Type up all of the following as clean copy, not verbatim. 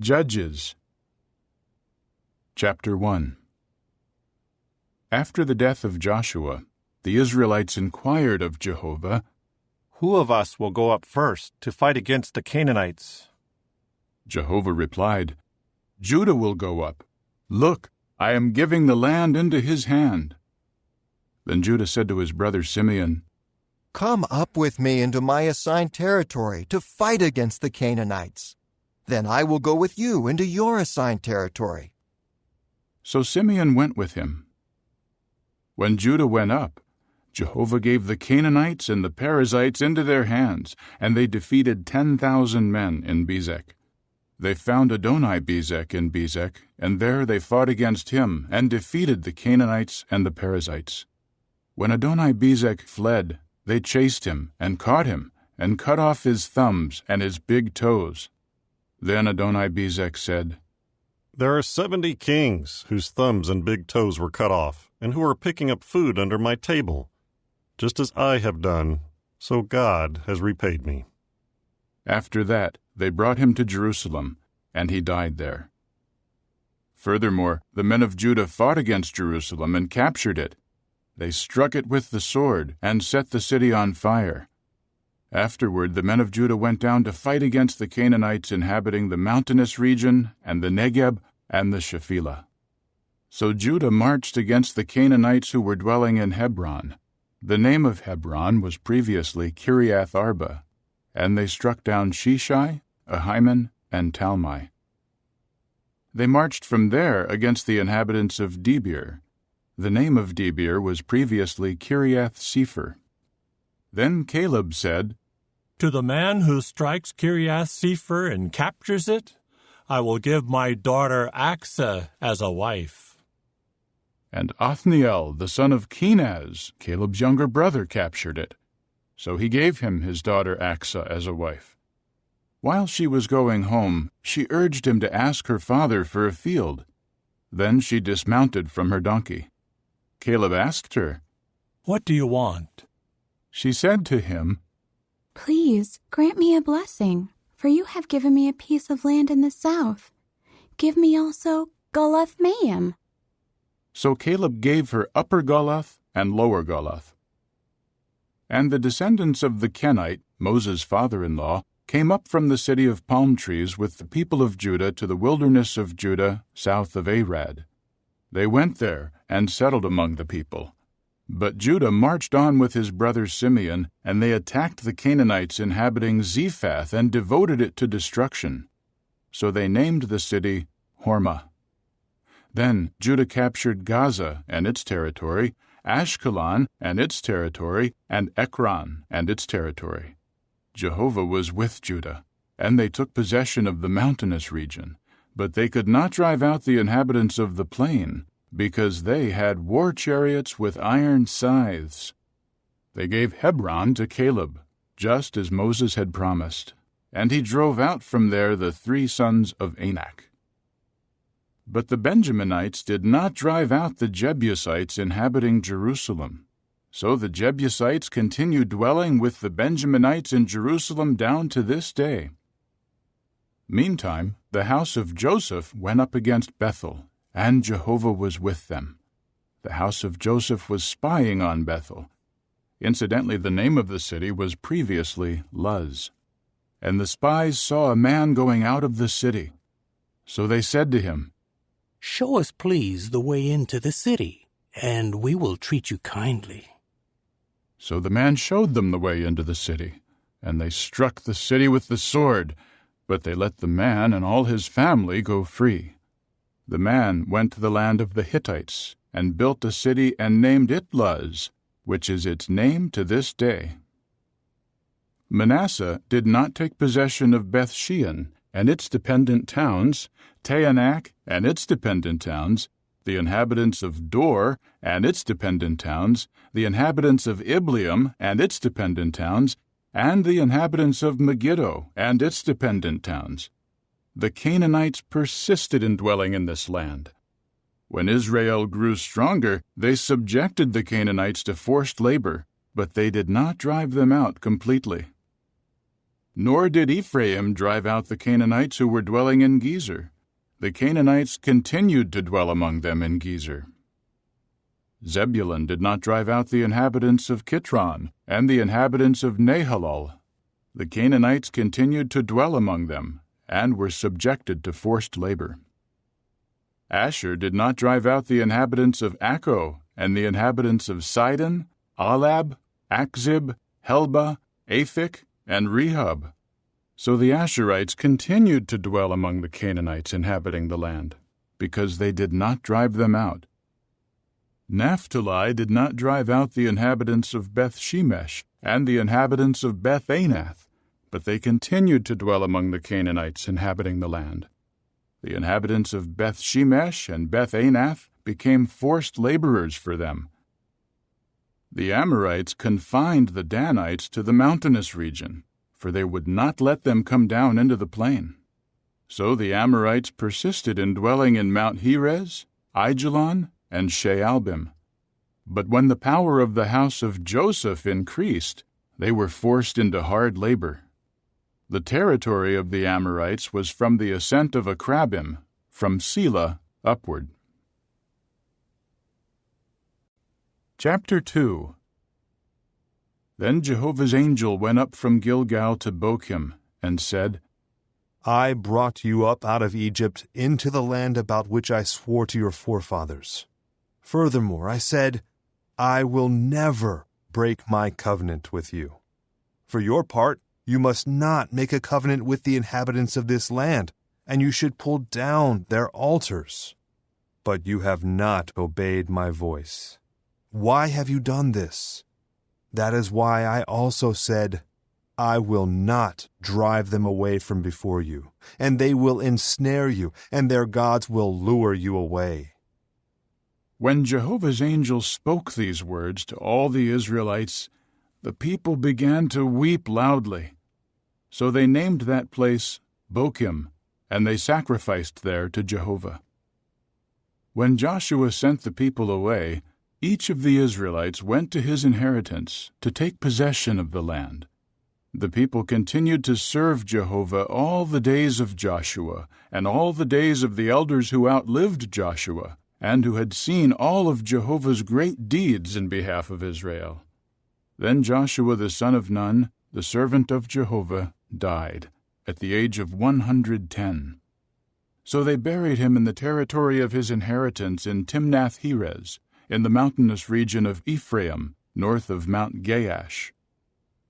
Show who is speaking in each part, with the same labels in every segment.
Speaker 1: Judges Chapter 1. After the death of Joshua, the Israelites inquired of Jehovah,
Speaker 2: "Who of us will go up first to fight against the Canaanites?"
Speaker 1: Jehovah replied, "Judah will go up. Look, I am giving the land into his hand." Then Judah said to his brother Simeon,
Speaker 3: "Come up with me into my assigned territory to fight against the Canaanites. Then I will go with you into your assigned territory."
Speaker 1: So Simeon went with him. When Judah went up, Jehovah gave the Canaanites and the Perizzites into their hands, and they defeated 10,000 men in Bezek. They found Adoni-Bezek in Bezek, and there they fought against him and defeated the Canaanites and the Perizzites. When Adoni-Bezek fled, they chased him and caught him and cut off his thumbs and his big toes. Then Adoni-Bezek said,
Speaker 4: "There are 70 kings whose thumbs and big toes were cut off, and who are picking up food under my table. Just as I have done, so God has repaid me."
Speaker 1: After that, they brought him to Jerusalem, and he died there. Furthermore, the men of Judah fought against Jerusalem and captured it. They struck it with the sword and set the city on fire. Afterward, the men of Judah went down to fight against the Canaanites inhabiting the mountainous region and the Negeb and the Shephelah. So Judah marched against the Canaanites who were dwelling in Hebron. The name of Hebron was previously Kiriath Arba, and they struck down Sheshai, Ahiman, and Talmai. They marched from there against the inhabitants of Debir. The name of Debir was previously Kiriath Sepher. Then Caleb said,
Speaker 5: "To the man who strikes Kiriath Sepher and captures it, I will give my daughter Achsah as a wife."
Speaker 1: And Othniel, the son of Kenaz, Caleb's younger brother, captured it. So he gave him his daughter Achsah as a wife. While she was going home, she urged him to ask her father for a field. Then she dismounted from her donkey. Caleb asked her,
Speaker 5: "What do you want?"
Speaker 1: She said to him,
Speaker 6: "Please grant me a blessing, for you have given me a piece of land in the south. Give me also Galath-Maim."
Speaker 1: So Caleb gave her Upper Galath and Lower Galath. And the descendants of the Kenite, Moses' father-in-law, came up from the city of palm trees with the people of Judah to the wilderness of Judah, south of Arad. They went there and settled among the people. But Judah marched on with his brother Simeon, and they attacked the Canaanites inhabiting Zephath and devoted it to destruction. So they named the city Hormah. Then Judah captured Gaza and its territory, Ashkelon and its territory, and Ekron and its territory. Jehovah was with Judah, and they took possession of the mountainous region, but they could not drive out the inhabitants of the plain, because they had war chariots with iron scythes. They gave Hebron to Caleb, just as Moses had promised, and he drove out from there the 3 sons of Anak. But the Benjaminites did not drive out the Jebusites inhabiting Jerusalem. So the Jebusites continued dwelling with the Benjaminites in Jerusalem down to this day. Meantime, the house of Joseph went up against Bethel, and Jehovah was with them. The house of Joseph was spying on Bethel. Incidentally, the name of the city was previously Luz. And the spies saw a man going out of the city. So they said to him,
Speaker 7: "Show us, please, the way into the city, and we will treat you kindly."
Speaker 1: So the man showed them the way into the city, and they struck the city with the sword, but they let the man and all his family go free. The man went to the land of the Hittites, and built a city and named it Luz, which is its name to this day. Manasseh did not take possession of Beth-shean and its dependent towns, Taanach and its dependent towns, the inhabitants of Dor and its dependent towns, the inhabitants of Ibleam and its dependent towns, and the inhabitants of Megiddo and its dependent towns. The Canaanites persisted in dwelling in this land. When Israel grew stronger, they subjected the Canaanites to forced labor, but they did not drive them out completely. Nor did Ephraim drive out the Canaanites who were dwelling in Gezer. The Canaanites continued to dwell among them in Gezer. Zebulun did not drive out the inhabitants of Kitron and the inhabitants of Nahalol. The Canaanites continued to dwell among them and were subjected to forced labor. Asher did not drive out the inhabitants of Akko and the inhabitants of Sidon, Alab, Akzib, Helba, Aphik, and Rehob. So the Asherites continued to dwell among the Canaanites inhabiting the land, because they did not drive them out. Naphtali did not drive out the inhabitants of Beth-Shemesh and the inhabitants of Beth-Anath, but they continued to dwell among the Canaanites inhabiting the land. The inhabitants of Beth-Shemesh and Beth-Anath became forced laborers for them. The Amorites confined the Danites to the mountainous region, for they would not let them come down into the plain. So the Amorites persisted in dwelling in Mount Heres, Aijalon, and Shaalbim. But when the power of the house of Joseph increased, they were forced into hard labor. The territory of the Amorites was from the ascent of Akrabim, from Selah upward. Chapter 2. Then Jehovah's angel went up from Gilgal to Bochim, and said,
Speaker 8: I brought you up out of Egypt into the land about which I swore to your forefathers. Furthermore, I said, I will never break my covenant with you. For your part, you must not make a covenant with the inhabitants of this land, and you should pull down their altars. But you have not obeyed my voice. Why have you done this? That is why I also said, I will not drive them away from before you, and they will ensnare you, and their gods will lure you away.
Speaker 1: When Jehovah's angel spoke these words to all the Israelites, the people began to weep loudly. So they named that place Bochim, and they sacrificed there to Jehovah. When Joshua sent the people away, each of the Israelites went to his inheritance to take possession of the land. The people continued to serve Jehovah all the days of Joshua, and all the days of the elders who outlived Joshua, and who had seen all of Jehovah's great deeds in behalf of Israel. Then Joshua the son of Nun, the servant of Jehovah, died at the age of 110. So they buried him in the territory of his inheritance in Timnath-Heres, in the mountainous region of Ephraim, north of Mount Gaash.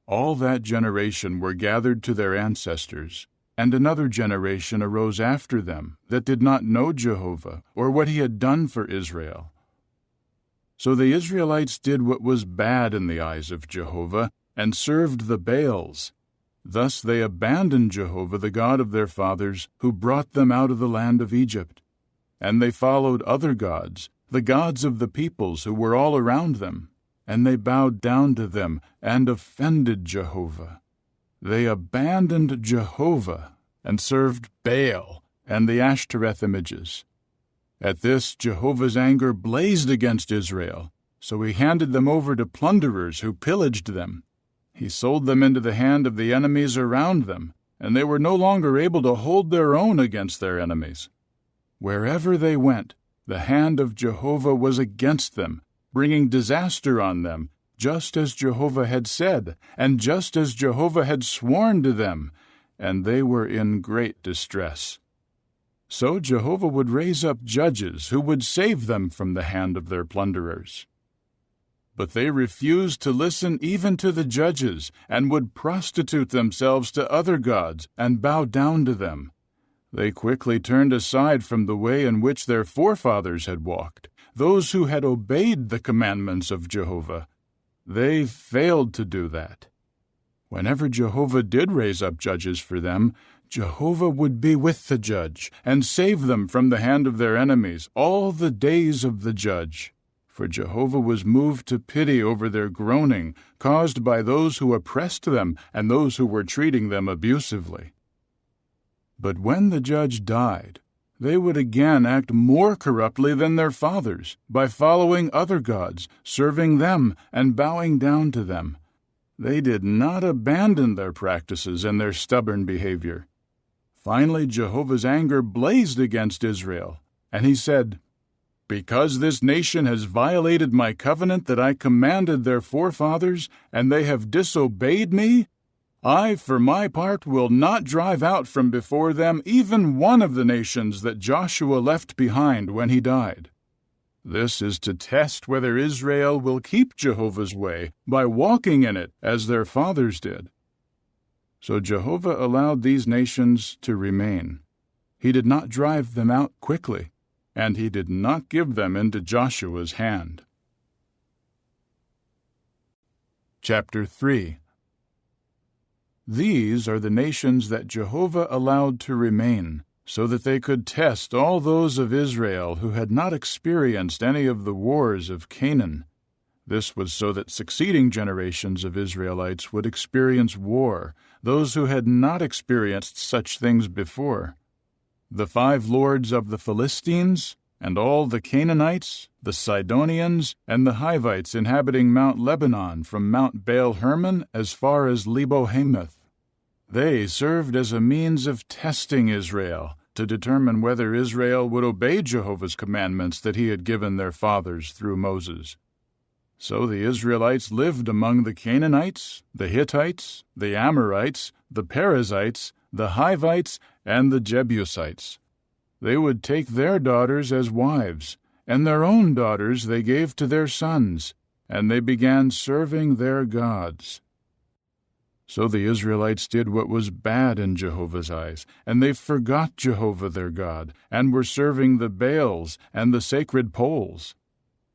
Speaker 1: All that generation were gathered to their ancestors, and another generation arose after them that did not know Jehovah or what he had done for Israel. So the Israelites did what was bad in the eyes of Jehovah, and served the Baals. Thus they abandoned Jehovah, the God of their fathers, who brought them out of the land of Egypt. And they followed other gods, the gods of the peoples who were all around them, and they bowed down to them and offended Jehovah. They abandoned Jehovah and served Baal and the Ashtoreth images. At this Jehovah's anger blazed against Israel, so he handed them over to plunderers who pillaged them. He sold them into the hand of the enemies around them, and they were no longer able to hold their own against their enemies. Wherever they went, the hand of Jehovah was against them, bringing disaster on them, just as Jehovah had said, and just as Jehovah had sworn to them, and they were in great distress. So Jehovah would raise up judges who would save them from the hand of their plunderers. But they refused to listen even to the judges, and would prostitute themselves to other gods and bow down to them. They quickly turned aside from the way in which their forefathers had walked, those who had obeyed the commandments of Jehovah. They failed to do that. Whenever Jehovah did raise up judges for them, Jehovah would be with the judge and save them from the hand of their enemies all the days of the judge. For Jehovah was moved to pity over their groaning, caused by those who oppressed them and those who were treating them abusively. But when the judge died, they would again act more corruptly than their fathers, by following other gods, serving them, and bowing down to them. They did not abandon their practices and their stubborn behavior. Finally, Jehovah's anger blazed against Israel, and he said, "Because this nation has violated my covenant that I commanded their forefathers, and they have disobeyed me, I, for my part, will not drive out from before them even one of the nations that Joshua left behind when he died. This is to test whether Israel will keep Jehovah's way by walking in it as their fathers did." So Jehovah allowed these nations to remain. He did not drive them out quickly, and he did not give them into Joshua's hand. Chapter 3. These are the nations that Jehovah allowed to remain, so that they could test all those of Israel who had not experienced any of the wars of Canaan. This was so that succeeding generations of Israelites would experience war, those who had not experienced such things before. The 5 lords of the Philistines, and all the Canaanites, the Sidonians, and the Hivites inhabiting Mount Lebanon from Mount Baal-Hermon as far as Lebo-Hamath. They served as a means of testing Israel to determine whether Israel would obey Jehovah's commandments that he had given their fathers through Moses. So the Israelites lived among the Canaanites, the Hittites, the Amorites, the Perizzites, the Hivites, and the Jebusites. They would take their daughters as wives, and their own daughters they gave to their sons, and they began serving their gods. So the Israelites did what was bad in Jehovah's eyes, and they forgot Jehovah their God, and were serving the Baals and the sacred poles.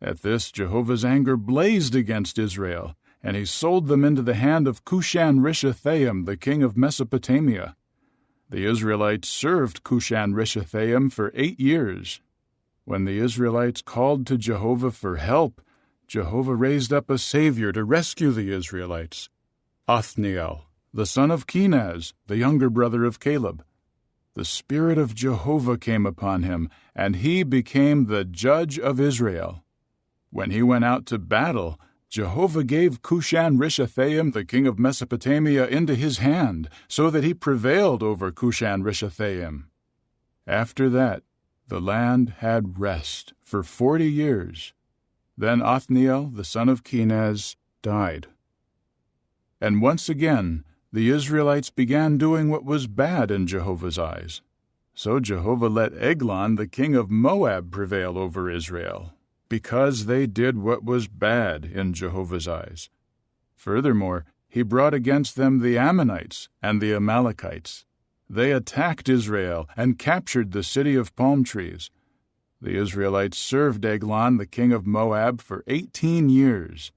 Speaker 1: At this Jehovah's anger blazed against Israel, and he sold them into the hand of Cushan-Rishathaim, the king of Mesopotamia. The Israelites served Cushan-Rishathaim for 8 years. When the Israelites called to Jehovah for help, Jehovah raised up a savior to rescue the Israelites, Othniel, the son of Kenaz, the younger brother of Caleb. The Spirit of Jehovah came upon him, and he became the judge of Israel. When he went out to battle, Jehovah gave Cushan-Rishathaim, the king of Mesopotamia, into his hand, so that he prevailed over Cushan-Rishathaim. After that, the land had rest for 40 years. Then Othniel, the son of Kenaz, died. And once again, the Israelites began doing what was bad in Jehovah's eyes. So Jehovah let Eglon, the king of Moab, prevail over Israel, because they did what was bad in Jehovah's eyes. Furthermore, he brought against them the Ammonites and the Amalekites. They attacked Israel and captured the city of palm trees. The Israelites served Eglon, the king of Moab, for 18 years.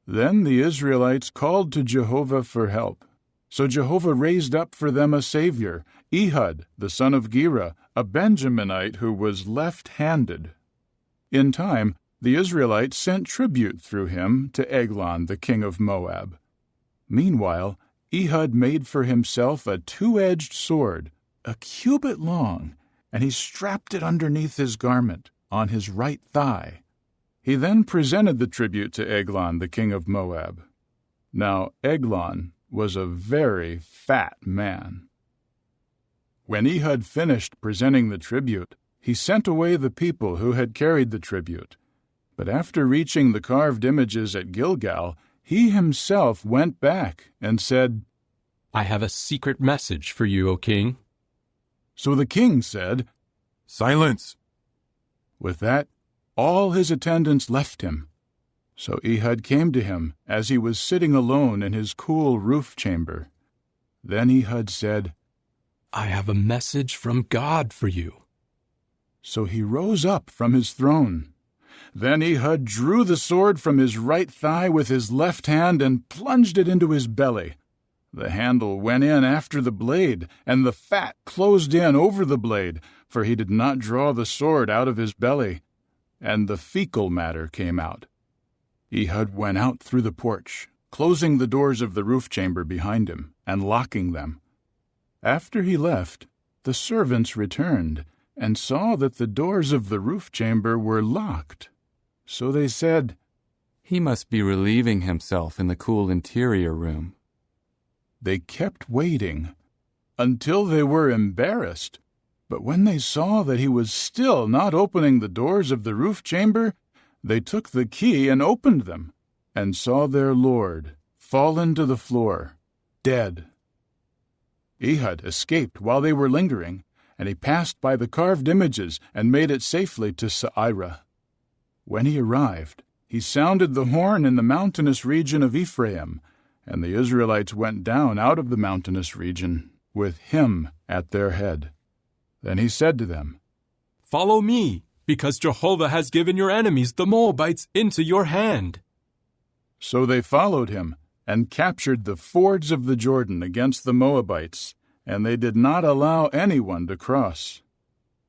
Speaker 1: Then the Israelites called to Jehovah for help. So Jehovah raised up for them a savior, Ehud, the son of Gera, a Benjaminite who was left-handed. In time, the Israelites sent tribute through him to Eglon, the king of Moab. Meanwhile, Ehud made for himself a 2-edged sword, a cubit long, and he strapped it underneath his garment, on his right thigh. He then presented the tribute to Eglon, the king of Moab. Now Eglon was a very fat man. When Ehud finished presenting the tribute, he sent away the people who had carried the tribute. But after reaching the carved images at Gilgal, he himself went back and said,
Speaker 9: "I have a secret message for you, O king."
Speaker 1: So the king said,
Speaker 10: "Silence!"
Speaker 1: With that, all his attendants left him. So Ehud came to him as he was sitting alone in his cool roof chamber. Then Ehud said,
Speaker 9: "I have a message from God for you."
Speaker 1: So he rose up from his throne. Then Ehud drew the sword from his right thigh with his left hand and plunged it into his belly. The handle went in after the blade, and the fat closed in over the blade, for he did not draw the sword out of his belly, and the fecal matter came out. Ehud went out through the porch, closing the doors of the roof chamber behind him and locking them. After he left, the servants returned and saw that the doors of the roof chamber were locked. So they said,
Speaker 10: He must be relieving himself in the cool interior room.
Speaker 1: They kept waiting until they were embarrassed. But when they saw that he was still not opening the doors of the roof chamber, they took the key and opened them, and saw their lord fallen to the floor, dead. Ehud escaped while they were lingering, and he passed by the carved images and made it safely to Seirah. When he arrived, he sounded the horn in the mountainous region of Ephraim, and the Israelites went down out of the mountainous region, with him at their head. Then he said to them,
Speaker 9: "Follow me, because Jehovah has given your enemies, the Moabites, into your hand."
Speaker 1: So they followed him, and captured the fords of the Jordan against the Moabites, and they did not allow anyone to cross.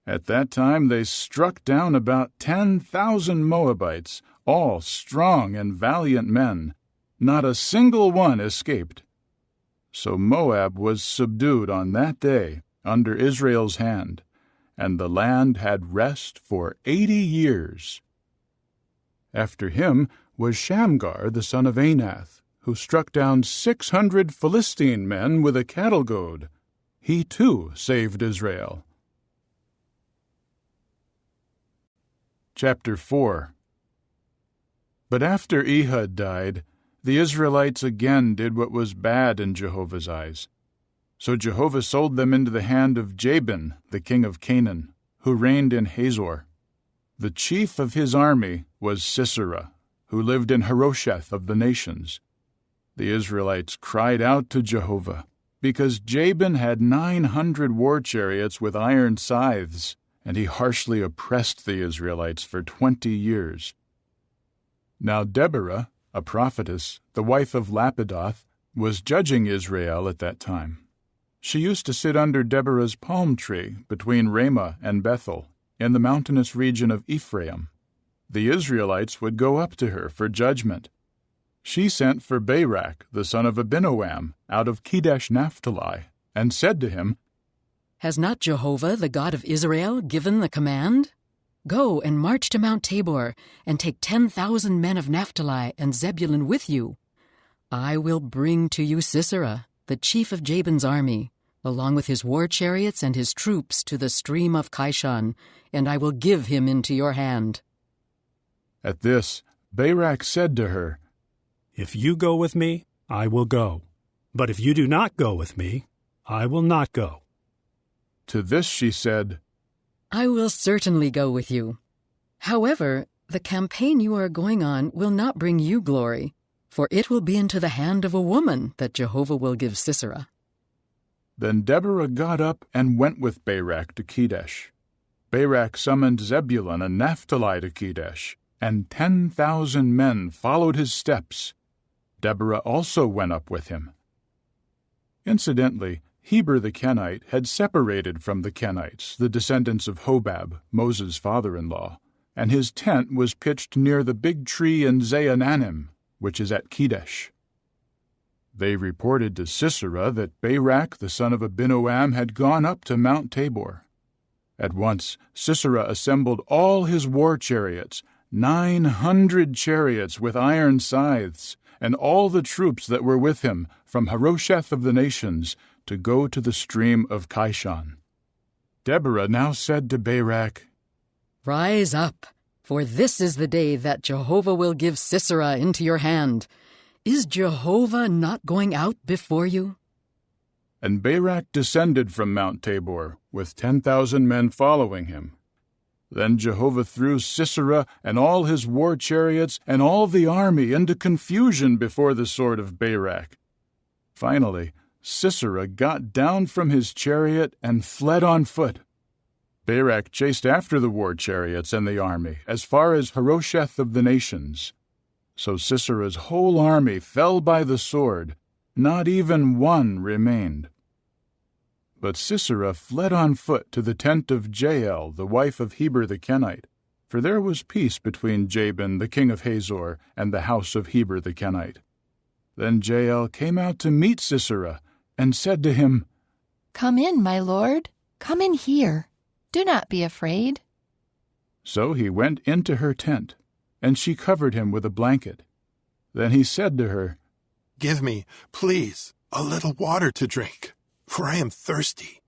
Speaker 1: At that time they struck down about 10,000 Moabites, all strong and valiant men. Not a single one escaped. So Moab was subdued on that day under Israel's hand, and the land had rest for 80 years. After him was Shamgar the son of Anath, who struck down 600 Philistine men with a cattle goad. He too saved Israel. Chapter 4. But after Ehud died, the Israelites again did what was bad in Jehovah's eyes. So Jehovah sold them into the hand of Jabin, the king of Canaan, who reigned in Hazor. The chief of his army was Sisera, who lived in Harosheth of the nations. The Israelites cried out to Jehovah, because Jabin had 900 war chariots with iron scythes, and he harshly oppressed the Israelites for 20 years. Now Deborah, a prophetess, the wife of Lapidoth, was judging Israel at that time. She used to sit under Deborah's palm tree between Ramah and Bethel, in the mountainous region of Ephraim. The Israelites would go up to her for judgment. She sent for Barak, the son of Abinoam, out of Kedesh Naphtali, and said to him,
Speaker 11: "Has not Jehovah, the God of Israel, given the command? Go and march to Mount Tabor, and take 10,000 men of Naphtali and Zebulun with you. I will bring to you Sisera, the chief of Jabin's army, along with his war chariots and his troops, to the stream of Kishon, and I will give him into your hand."
Speaker 1: At this, Barak said to her,
Speaker 12: "If you go with me, I will go. But if you do not go with me, I will not go."
Speaker 1: To this she said,
Speaker 11: "I will certainly go with you. However, the campaign you are going on will not bring you glory, for it will be into the hand of a woman that Jehovah will give Sisera."
Speaker 1: Then Deborah got up and went with Barak to Kedesh. Barak summoned Zebulun and Naphtali to Kedesh, and 10,000 men followed his steps. Deborah also went up with him. Incidentally, Heber the Kenite had separated from the Kenites, the descendants of Hobab, Moses' father-in-law, and his tent was pitched near the big tree in Zaananim, which is at Kedesh. They reported to Sisera that Barak, the son of Abinoam, had gone up to Mount Tabor. At once Sisera assembled all his war chariots, 900 chariots with iron scythes, and all the troops that were with him from Harosheth of the nations, to go to the stream of Kishon. Deborah now said to Barak,
Speaker 11: "Rise up, for this is the day that Jehovah will give Sisera into your hand. Is Jehovah not going out before you?"
Speaker 1: And Barak descended from Mount Tabor, with 10,000 men following him. Then Jehovah threw Sisera and all his war chariots and all the army into confusion before the sword of Barak. Finally, Sisera got down from his chariot and fled on foot. Barak chased after the war chariots and the army, as far as Harosheth of the nations. So Sisera's whole army fell by the sword, not even one remained. But Sisera fled on foot to the tent of Jael, the wife of Heber the Kenite, for there was peace between Jabin the king of Hazor and the house of Heber the Kenite. Then Jael came out to meet Sisera, and said to him,
Speaker 13: "Come in, my lord. Come in here. Do not be afraid."
Speaker 1: So he went into her tent, and she covered him with a blanket, Then he said to her,
Speaker 14: "Give me, please, a little water to drink, for I am thirsty."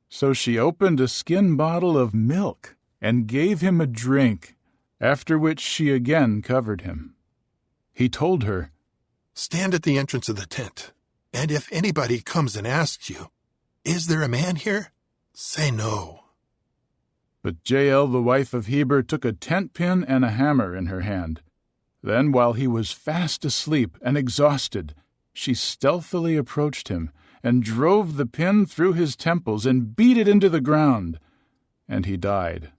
Speaker 1: So she opened a skin bottle of milk and gave him a drink, after which she again covered him. He told her,
Speaker 14: "Stand at the entrance of the tent, and if anybody comes and asks you, 'Is there a man here?' say no."
Speaker 1: But Jael, the wife of Heber, took a tent pin and a hammer in her hand. Then, while he was fast asleep and exhausted, she stealthily approached him and drove the pin through his temples and beat it into the ground, and he died.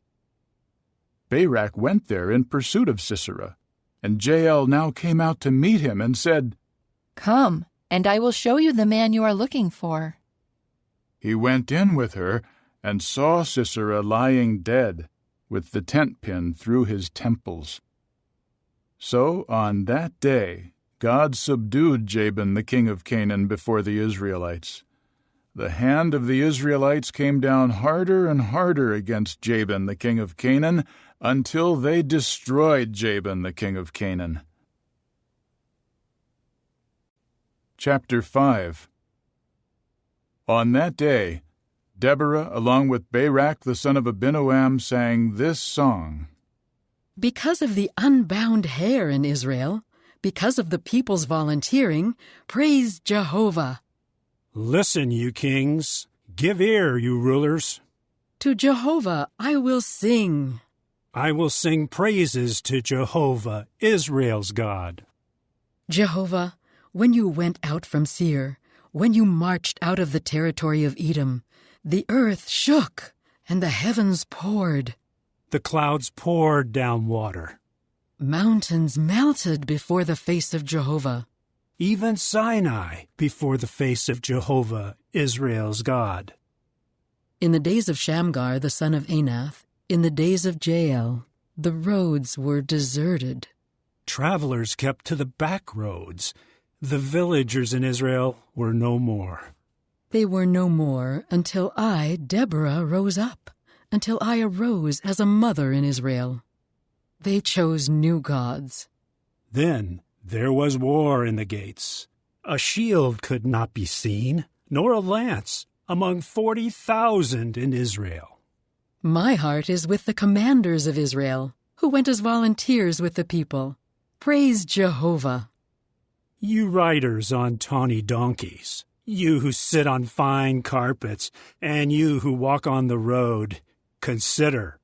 Speaker 1: Barak went there in pursuit of Sisera, and Jael now came out to meet him and said,
Speaker 13: "Come, and I will show you the man you are looking for."
Speaker 1: He went in with her and saw Sisera lying dead, with the tent pin through his temples. So on that day God subdued Jabin the king of Canaan before the Israelites. The hand of the Israelites came down harder and harder against Jabin the king of Canaan, until they destroyed Jabin the king of Canaan. Chapter 5. On that day, Deborah, along with Barak the son of Abinoam, sang this song.
Speaker 11: Because of the unbound hair in Israel, because of the people's volunteering, praise Jehovah.
Speaker 12: Listen, you kings. Give ear, you rulers.
Speaker 11: To Jehovah I will sing.
Speaker 12: I will sing praises to Jehovah, Israel's God.
Speaker 11: Jehovah, when you went out from Seir, when you marched out of the territory of Edom, the earth shook and the heavens poured.
Speaker 12: The clouds poured down water.
Speaker 11: Mountains melted before the face of Jehovah.
Speaker 12: Even Sinai before the face of Jehovah, Israel's God.
Speaker 11: In the days of Shamgar the son of Anath, in the days of Jael, the roads were deserted.
Speaker 12: Travelers kept to the back roads. The villagers in Israel were no more.
Speaker 11: They were no more until I, Deborah, rose up, until I arose as a mother in Israel. They chose new gods.
Speaker 12: Then there was war in the gates. A shield could not be seen, nor a lance, among 40,000 in Israel.
Speaker 11: My heart is with the commanders of Israel, who went as volunteers with the people. Praise Jehovah.
Speaker 12: You riders on tawny donkeys, you who sit on fine carpets, and you who walk on the road, consider.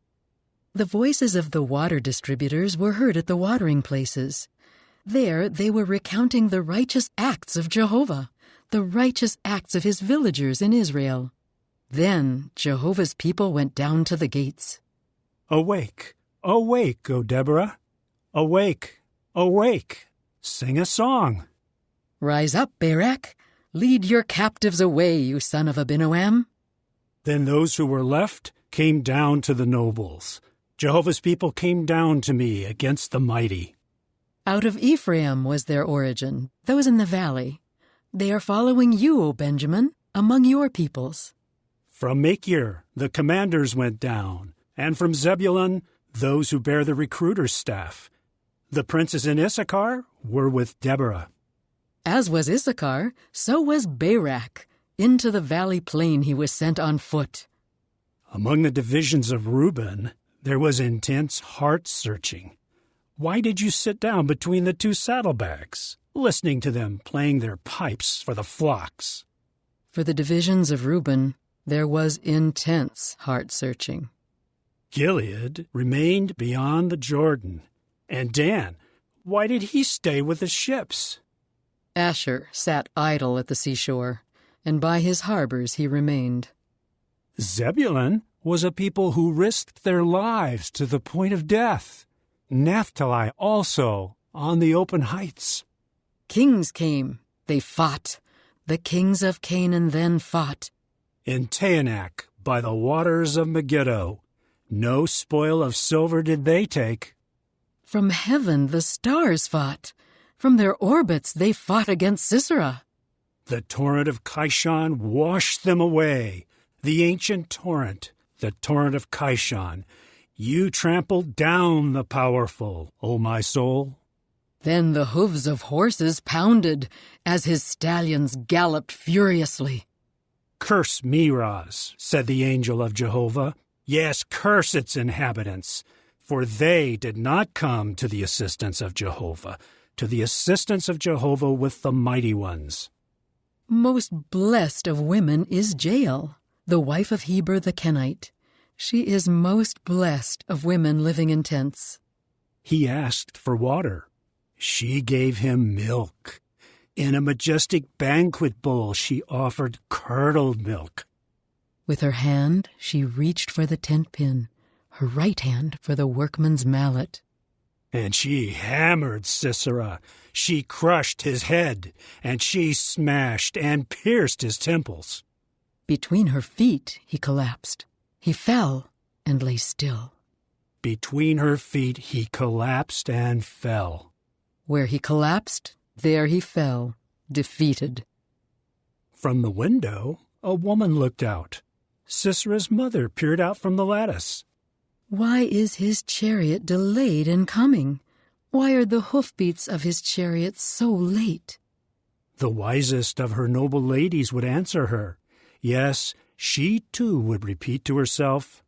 Speaker 11: The voices of the water distributors were heard at the watering places. There they were recounting the righteous acts of Jehovah, the righteous acts of his villagers in Israel. Then Jehovah's people went down to the gates.
Speaker 12: Awake, awake, O Deborah. Awake, awake. Sing a song.
Speaker 11: Rise up, Barak. Lead your captives away, you son of Abinoam.
Speaker 12: Then those who were left came down to the nobles. Jehovah's people came down to me against the mighty.
Speaker 11: Out of Ephraim was their origin, those in the valley. They are following you, O Benjamin, among your peoples.
Speaker 12: From Machir, the commanders went down, and from Zebulun, those who bear the recruiter's staff. The princes in Issachar were with Deborah.
Speaker 11: As was Issachar, so was Barak. Into the valley plain he was sent on foot.
Speaker 12: Among the divisions of Reuben, there was intense heart-searching. Why did you sit down between the two saddlebags, listening to them playing their pipes for the flocks?
Speaker 11: For the divisions of Reuben, there was intense heart-searching.
Speaker 12: Gilead remained beyond the Jordan. And Dan, why did he stay with the ships?
Speaker 11: Asher sat idle at the seashore, and by his harbors he remained.
Speaker 12: Zebulun was a people who risked their lives to the point of death. Naphtali also, on the open heights.
Speaker 11: Kings came, they fought. The kings of Canaan then fought.
Speaker 12: In Taanach, by the waters of Megiddo, no spoil of silver did they take.
Speaker 11: From heaven the stars fought. From their orbits they fought against Sisera.
Speaker 12: The torrent of Kishon washed them away. The ancient torrent, the torrent of Kishon. You trampled down the powerful, O my soul.
Speaker 11: Then the hooves of horses pounded as his stallions galloped furiously.
Speaker 12: "Curse Meroz," said the angel of Jehovah. "Yes, curse its inhabitants, for they did not come to the assistance of Jehovah, with the mighty ones."
Speaker 11: Most blessed of women is Jael, the wife of Heber the Kenite. She is most blessed of women living in tents.
Speaker 12: He asked for water. She gave him milk. In a majestic banquet bowl she offered curdled milk.
Speaker 11: With her hand she reached for the tent pin, her right hand for the workman's mallet.
Speaker 12: And she hammered Sisera. She crushed his head, and she smashed and pierced his temples.
Speaker 11: Between her feet he collapsed. He fell and lay still.
Speaker 12: Between her feet he collapsed and fell.
Speaker 11: Where he collapsed, there he fell, defeated.
Speaker 12: From the window, a woman looked out. Sisera's mother peered out from the lattice.
Speaker 11: Why is his chariot delayed in coming? Why are the hoofbeats of his chariot so late?
Speaker 12: The wisest of her noble ladies would answer her. Yes, she too would repeat to herself,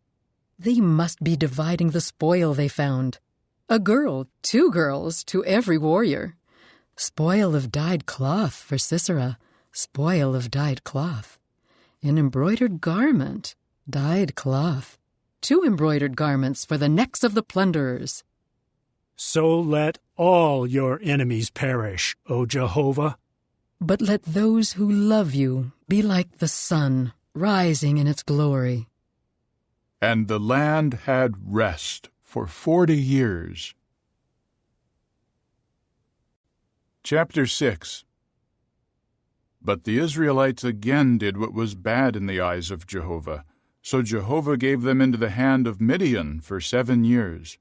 Speaker 11: "They must be dividing the spoil they found. A girl, 2 girls, to every warrior. Spoil of dyed cloth for Sisera, spoil of dyed cloth. An embroidered garment, dyed cloth. 2 embroidered garments for the necks of the plunderers."
Speaker 12: So let all your enemies perish, O Jehovah.
Speaker 11: But let those who love you be like the sun, rising in its glory.
Speaker 1: And the land had rest for 40 years. Chapter 6. But the Israelites again did what was bad in the eyes of Jehovah. So Jehovah gave them into the hand of Midian for 7 years.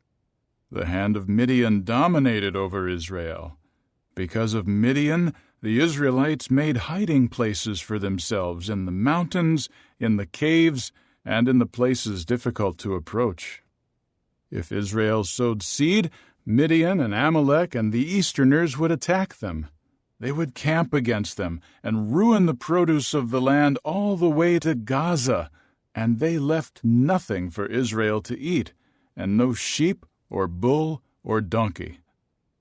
Speaker 1: The hand of Midian dominated over Israel. Because of Midian, the Israelites made hiding places for themselves in the mountains, in the caves, and in the places difficult to approach. If Israel sowed seed, Midian and Amalek and the Easterners would attack them. They would camp against them and ruin the produce of the land all the way to Gaza, and they left nothing for Israel to eat, and no sheep or bull or donkey.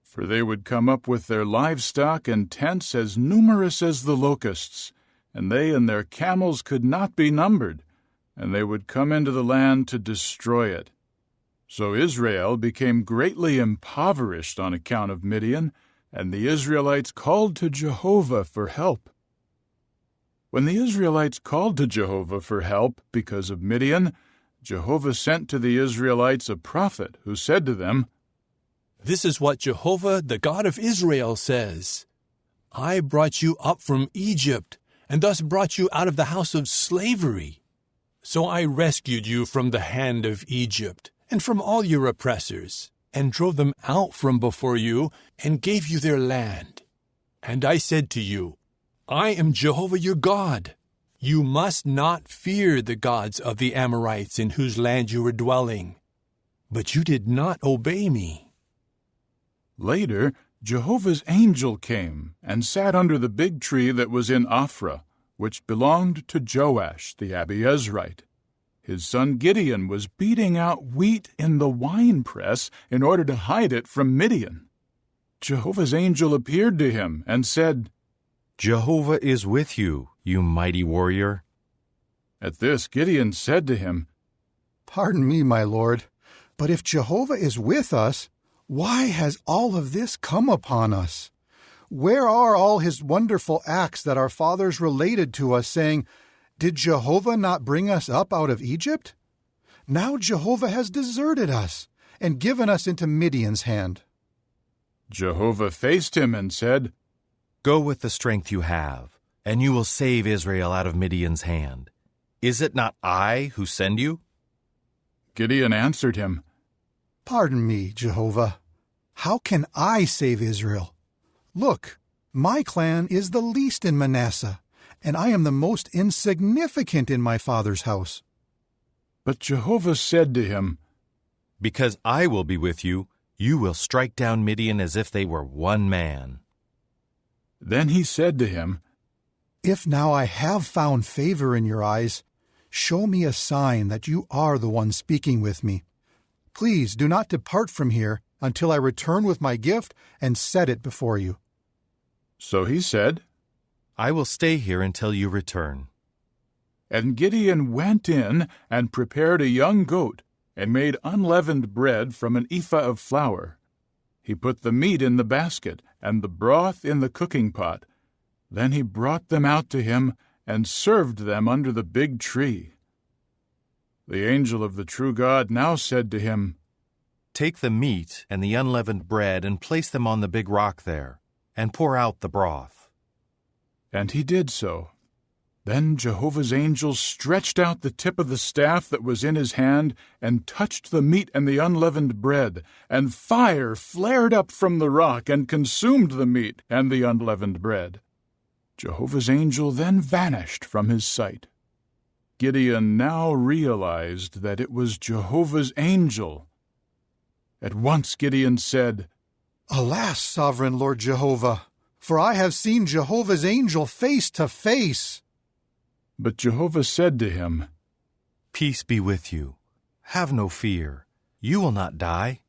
Speaker 1: For they would come up with their livestock and tents as numerous as the locusts, and they and their camels could not be numbered, and they would come into the land to destroy it. So Israel became greatly impoverished on account of Midian, and the Israelites called to Jehovah for help. When the Israelites called to Jehovah for help because of Midian, Jehovah sent to the Israelites a prophet who said to them,
Speaker 15: "This is what Jehovah, the God of Israel, says. I brought you up from Egypt, and thus brought you out of the house of slavery. So I rescued you from the hand of Egypt, and from all your oppressors, and drove them out from before you, and gave you their land. And I said to you, I am Jehovah your God. You must not fear the gods of the Amorites in whose land you are dwelling. But you did not obey me."
Speaker 1: Later, Jehovah's angel came and sat under the big tree that was in Ophrah, which belonged to Joash the Abiezrite. His son Gideon was beating out wheat in the winepress in order to hide it from Midian. Jehovah's angel appeared to him and said,
Speaker 16: "Jehovah is with you, you mighty warrior."
Speaker 1: At this Gideon said to him,
Speaker 17: "Pardon me, my lord, but if Jehovah is with us, why has all of this come upon us? Where are all his wonderful acts that our fathers related to us, saying, 'Did Jehovah not bring us up out of Egypt?' Now Jehovah has deserted us and given us into Midian's hand."
Speaker 1: Jehovah faced him and said,
Speaker 16: "Go with the strength you have, and you will save Israel out of Midian's hand. Is it not I who send you?"
Speaker 1: Gideon answered him,
Speaker 17: "Pardon me, Jehovah. How can I save Israel? Look, my clan is the least in Manasseh, and I am the most insignificant in my father's house."
Speaker 1: But Jehovah said to him,
Speaker 16: "Because I will be with you, You will strike down Midian as if they were one man."
Speaker 1: Then he said to him,
Speaker 17: "If now I have found favor in your eyes, show me a sign that you are the one speaking with me. Please do not depart from here until I return with my gift and set it before you."
Speaker 1: So he said,
Speaker 16: "I will stay here until you return."
Speaker 1: And Gideon went in and prepared a young goat, and made unleavened bread from an ephah of flour. He put the meat in the basket, and the broth in the cooking pot. Then he brought them out to him, and served them under the big tree. The angel of the true God now said to him,
Speaker 16: "Take the meat and the unleavened bread and place them on the big rock there, and pour out the broth."
Speaker 1: And he did so. Then Jehovah's angel stretched out the tip of the staff that was in his hand, and touched the meat and the unleavened bread, and fire flared up from the rock and consumed the meat and the unleavened bread. Jehovah's angel then vanished from his sight. Gideon now realized that it was Jehovah's angel. At once Gideon said,
Speaker 17: "Alas, sovereign Lord Jehovah, for I have seen Jehovah's angel face to face."
Speaker 1: But Jehovah said to him,
Speaker 16: "Peace be with you. Have no fear. You will not die."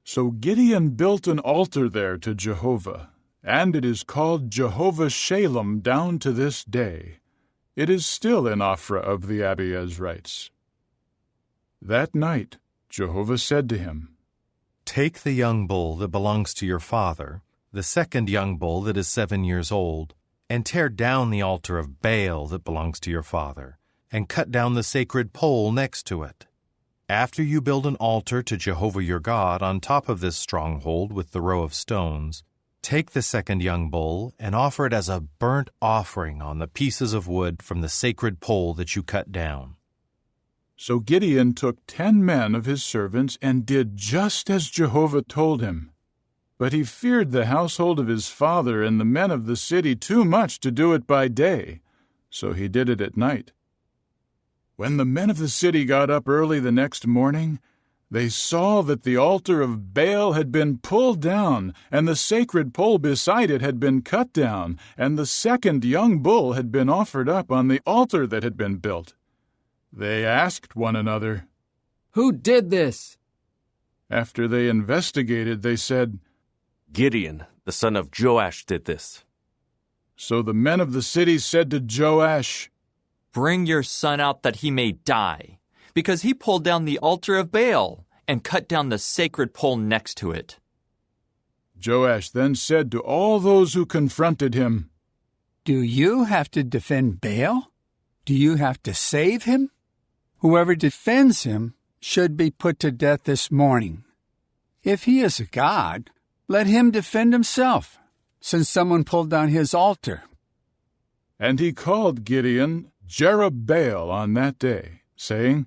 Speaker 1: So Gideon built an altar there to Jehovah, and it is called Jehovah Shalom down to this day. It is still in Ophrah of the Abiezrites. That night Jehovah said to him,
Speaker 16: "Take the young bull that belongs to your father, the second young bull that is 7 years old, and tear down the altar of Baal that belongs to your father, and cut down the sacred pole next to it. After you build an altar to Jehovah your God on top of this stronghold with the row of stones, take the second young bull and offer it as a burnt offering on the pieces of wood from the sacred pole that you cut down."
Speaker 1: So Gideon took 10 men of his servants and did just as Jehovah told him. But he feared the household of his father and the men of the city too much to do it by day, so he did it at night. When the men of the city got up early the next morning, they saw that the altar of Baal had been pulled down, and the sacred pole beside it had been cut down, and the second young bull had been offered up on the altar that had been built. They asked one another,
Speaker 18: "Who did this?"
Speaker 1: After they investigated, they said,
Speaker 19: "Gideon, the son of Joash, did this."
Speaker 1: So the men of the city said to Joash,
Speaker 18: "Bring your son out that he may die, because he pulled down the altar of Baal and cut down the sacred pole next to it."
Speaker 1: Joash then said to all those who confronted him,
Speaker 20: "Do you have to defend Baal? Do you have to save him? Whoever defends him should be put to death this morning. If he is a god, let him defend himself, since someone pulled down his altar."
Speaker 1: And he called Gideon Jerubbaal on that day, saying,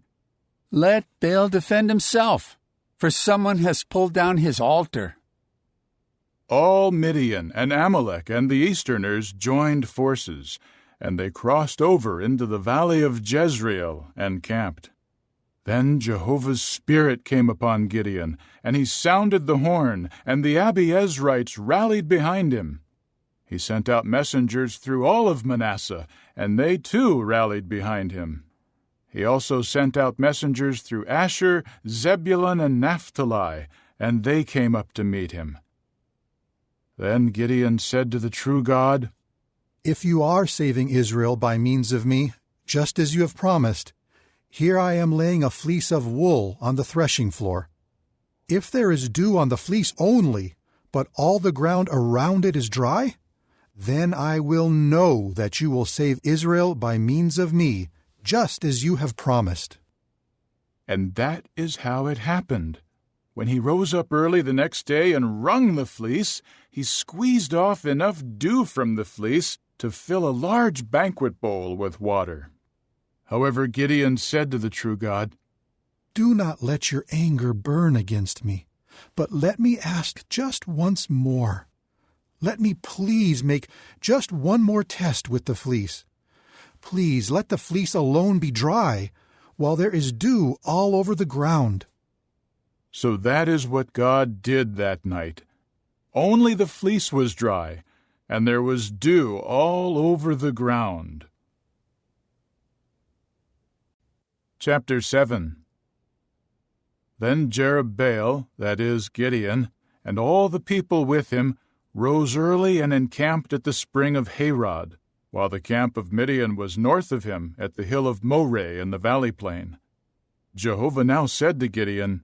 Speaker 20: "Let Baal defend himself, for someone has pulled down his altar."
Speaker 1: All Midian and Amalek and the Easterners joined forces, and they crossed over into the valley of Jezreel and camped. Then Jehovah's Spirit came upon Gideon, and he sounded the horn, and the Abiezrites rallied behind him. He sent out messengers through all of Manasseh, and they too rallied behind him. He also sent out messengers through Asher, Zebulun, and Naphtali, and they came up to meet him. Then Gideon said to the true God,
Speaker 17: "If you are saving Israel by means of me, just as you have promised, here I am laying a fleece of wool on the threshing floor. If there is dew on the fleece only, but all the ground around it is dry, then I will know that you will save Israel by means of me, just as you have promised."
Speaker 1: And that is how it happened. When he rose up early the next day and wrung the fleece, he squeezed off enough dew from the fleece to fill a large banquet bowl with water. However, Gideon said to the true God,
Speaker 17: "Do not let your anger burn against me, but let me ask just once more. Let me please make just one more test with the fleece. Please let the fleece alone be dry, while there is dew all over the ground."
Speaker 1: So that is what God did that night. Only the fleece was dry, and there was dew all over the ground. Chapter 7. Then Jerubbaal, that is, Gideon, and all the people with him, rose early and encamped at the spring of Harod, while the camp of Midian was north of him at the hill of Moreh in the valley plain. Jehovah now said to Gideon,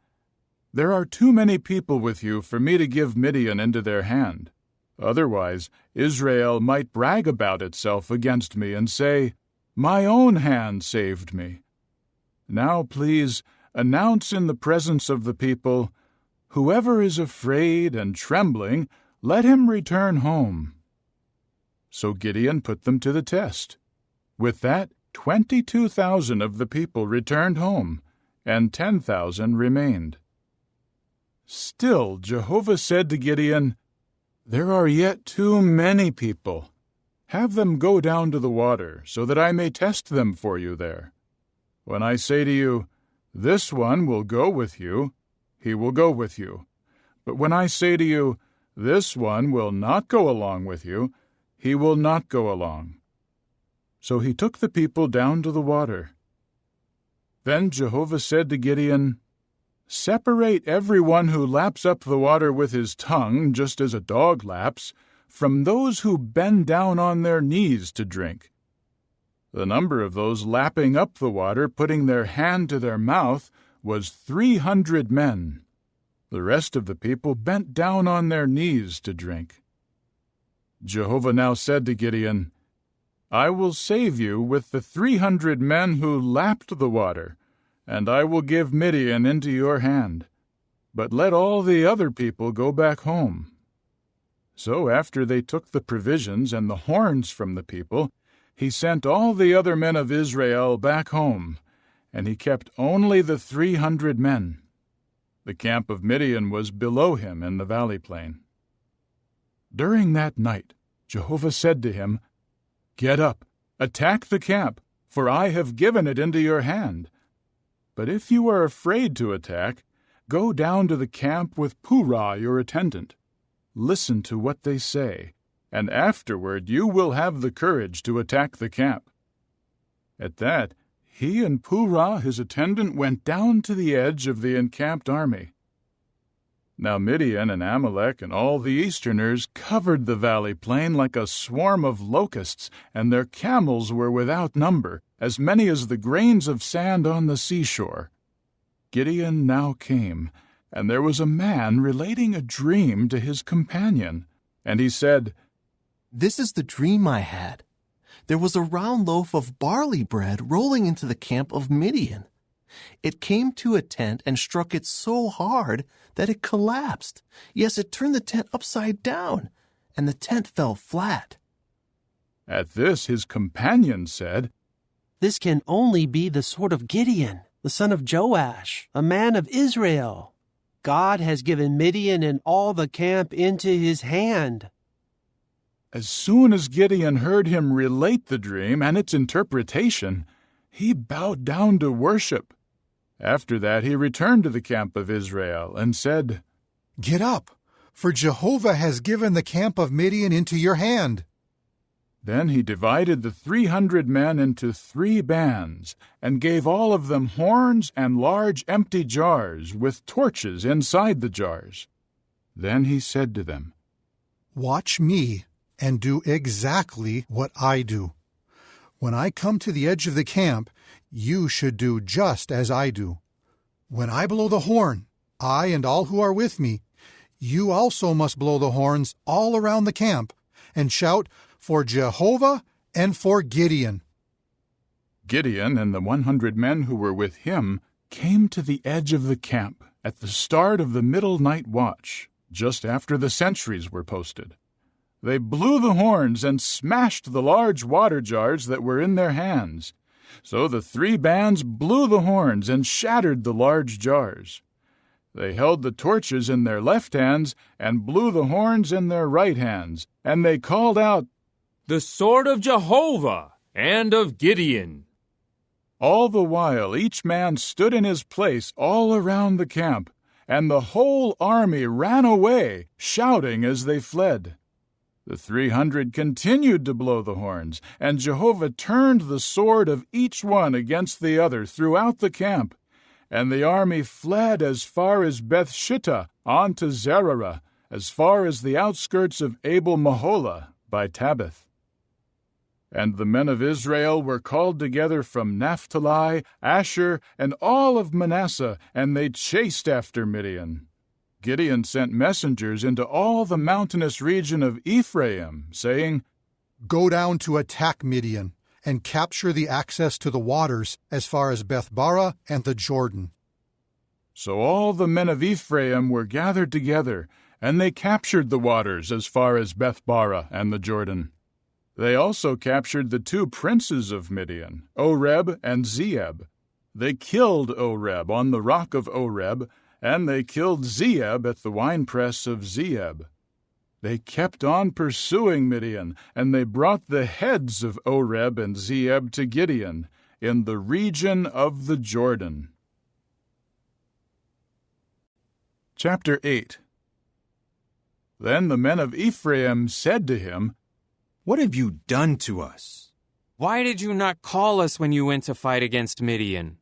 Speaker 1: "There are too many people with you for me to give Midian into their hand. Otherwise, Israel might brag about itself against me and say, 'My own hand saved me.' Now please announce in the presence of the people, 'Whoever is afraid and trembling, let him return home.'" So Gideon put them to the test. With that, 22,000 of the people returned home, and 10,000 remained. Still, Jehovah said to Gideon, "There are yet too many people. Have them go down to the water, so that I may test them for you there. When I say to you, 'This one will go with you,' he will go with you. But when I say to you, 'This one will not go along with you,' he will not go along." So he took the people down to the water. Then Jehovah said to Gideon, "Separate everyone who laps up the water with his tongue, just as a dog laps, from those who bend down on their knees to drink." The number of those lapping up the water, putting their hand to their mouth, was 300 men. The rest of the people bent down on their knees to drink. Jehovah now said to Gideon, "I will save you with the 300 men who lapped the water, and I will give Midian into your hand. But let all the other people go back home." So after they took the provisions and the horns from the people, he sent all the other men of Israel back home, and he kept only the 300 men. The camp of Midian was below him in the valley plain. During that night, Jehovah said to him, "Get up, attack the camp, for I have given it into your hand. But if you are afraid to attack, go down to the camp with Purah your attendant. Listen to what they say, and afterward you will have the courage to attack the camp." At that, he and Purah his attendant went down to the edge of the encamped army. Now Midian and Amalek and all the Easterners covered the valley plain like a swarm of locusts, and their camels were without number, as many as the grains of sand on the seashore. Gideon now came, and there was a man relating a dream to his companion. And he said,
Speaker 21: "This is the dream I had. There was a round loaf of barley bread rolling into the camp of Midian. It came to a tent and struck it so hard that it collapsed. Yes, it turned the tent upside down, and the tent fell flat."
Speaker 1: At this his companion said,
Speaker 22: "This can only be the sword of Gideon, the son of Joash, a man of Israel. God has given Midian and all the camp into his hand."
Speaker 1: As soon as Gideon heard him relate the dream and its interpretation, he bowed down to worship. After that he returned to the camp of Israel and said,
Speaker 17: "Get up, for Jehovah has given the camp of Midian into your hand."
Speaker 1: Then he divided the 300 men into 3 bands, and gave all of them horns and large empty jars with torches inside the jars. Then he said to them,
Speaker 17: "Watch me and do exactly what I do. When I come to the edge of the camp, you should do just as I do. When I blow the horn, I and all who are with me, you also must blow the horns all around the camp and shout, 'For Jehovah and for Gideon.'"
Speaker 1: Gideon and the 100 men who were with him came to the edge of the camp at the start of the middle night watch, just after the sentries were posted. They blew the horns and smashed the large water jars that were in their hands. So the 3 bands blew the horns and shattered the large jars. They held the torches in their left hands and blew the horns in their right hands, and they called out,
Speaker 23: "The sword of Jehovah and of Gideon."
Speaker 1: All the while each man stood in his place all around the camp, and the whole army ran away, shouting as they fled. The 300 continued to blow the horns, and Jehovah turned the sword of each one against the other throughout the camp. And the army fled as far as Beth-shittah on to Zererah, as far as the outskirts of Abel-Meholah by Tabbath. And the men of Israel were called together from Naphtali, Asher, and all of Manasseh, and they chased after Midian. Gideon sent messengers into all the mountainous region of Ephraim, saying,
Speaker 17: "Go down to attack Midian, and capture the access to the waters as far as Beth-barah and the Jordan."
Speaker 1: So all the men of Ephraim were gathered together, and they captured the waters as far as Beth-barah and the Jordan. They also captured the 2 princes of Midian, Oreb and Zeeb. They killed Oreb on the rock of Oreb, and they killed Zeeb at the winepress of Zeeb. They kept on pursuing Midian, and they brought the heads of Oreb and Zeeb to Gideon in the region of the Jordan. Chapter 8. Then the men of Ephraim said to him,
Speaker 2: "What have you done to us?
Speaker 3: Why did you not call us when you went to fight against Midian?"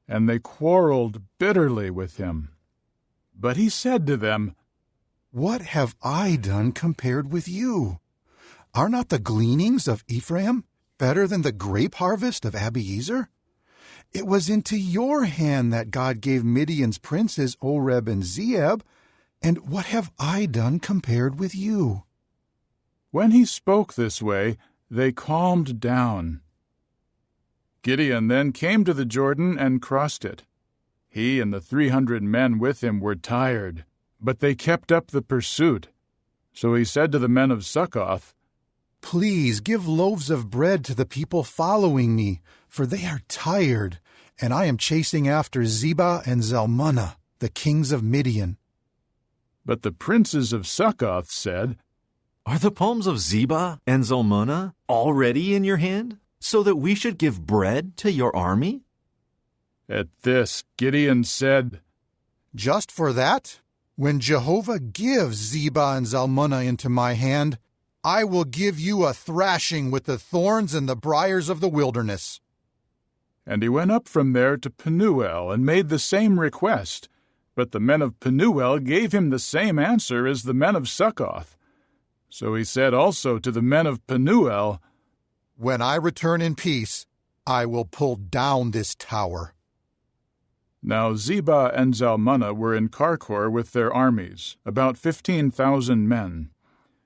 Speaker 1: And they quarreled bitterly with him. But he said to them,
Speaker 17: "What have I done compared with you? Are not the gleanings of Ephraim better than the grape harvest of Abiezer? It was into your hand that God gave Midian's princes Oreb and Zeeb, and what have I done compared with you?"
Speaker 1: When he spoke this way, they calmed down. Gideon then came to the Jordan and crossed it. He and the 300 men with him were tired, but they kept up the pursuit. So he said to the men of Succoth,
Speaker 17: "Please give loaves of bread to the people following me, for they are tired, and I am chasing after Zebah and Zalmunna, the kings of Midian."
Speaker 1: But the princes of Succoth said,
Speaker 4: "Are the palms of Zebah and Zalmunna already in your hand, so that we should give bread to your army?"
Speaker 1: At this Gideon said,
Speaker 17: "Just for that, when Jehovah gives Zebah and Zalmunna into my hand, I will give you a thrashing with the thorns and the briars of the wilderness."
Speaker 1: And he went up from there to Penuel and made the same request. But the men of Penuel gave him the same answer as the men of Succoth. So he said also to the men of Penuel,
Speaker 17: "When I return in peace, I will pull down this tower."
Speaker 1: Now Zebah and Zalmunna were in Karkor with their armies, about 15,000 men.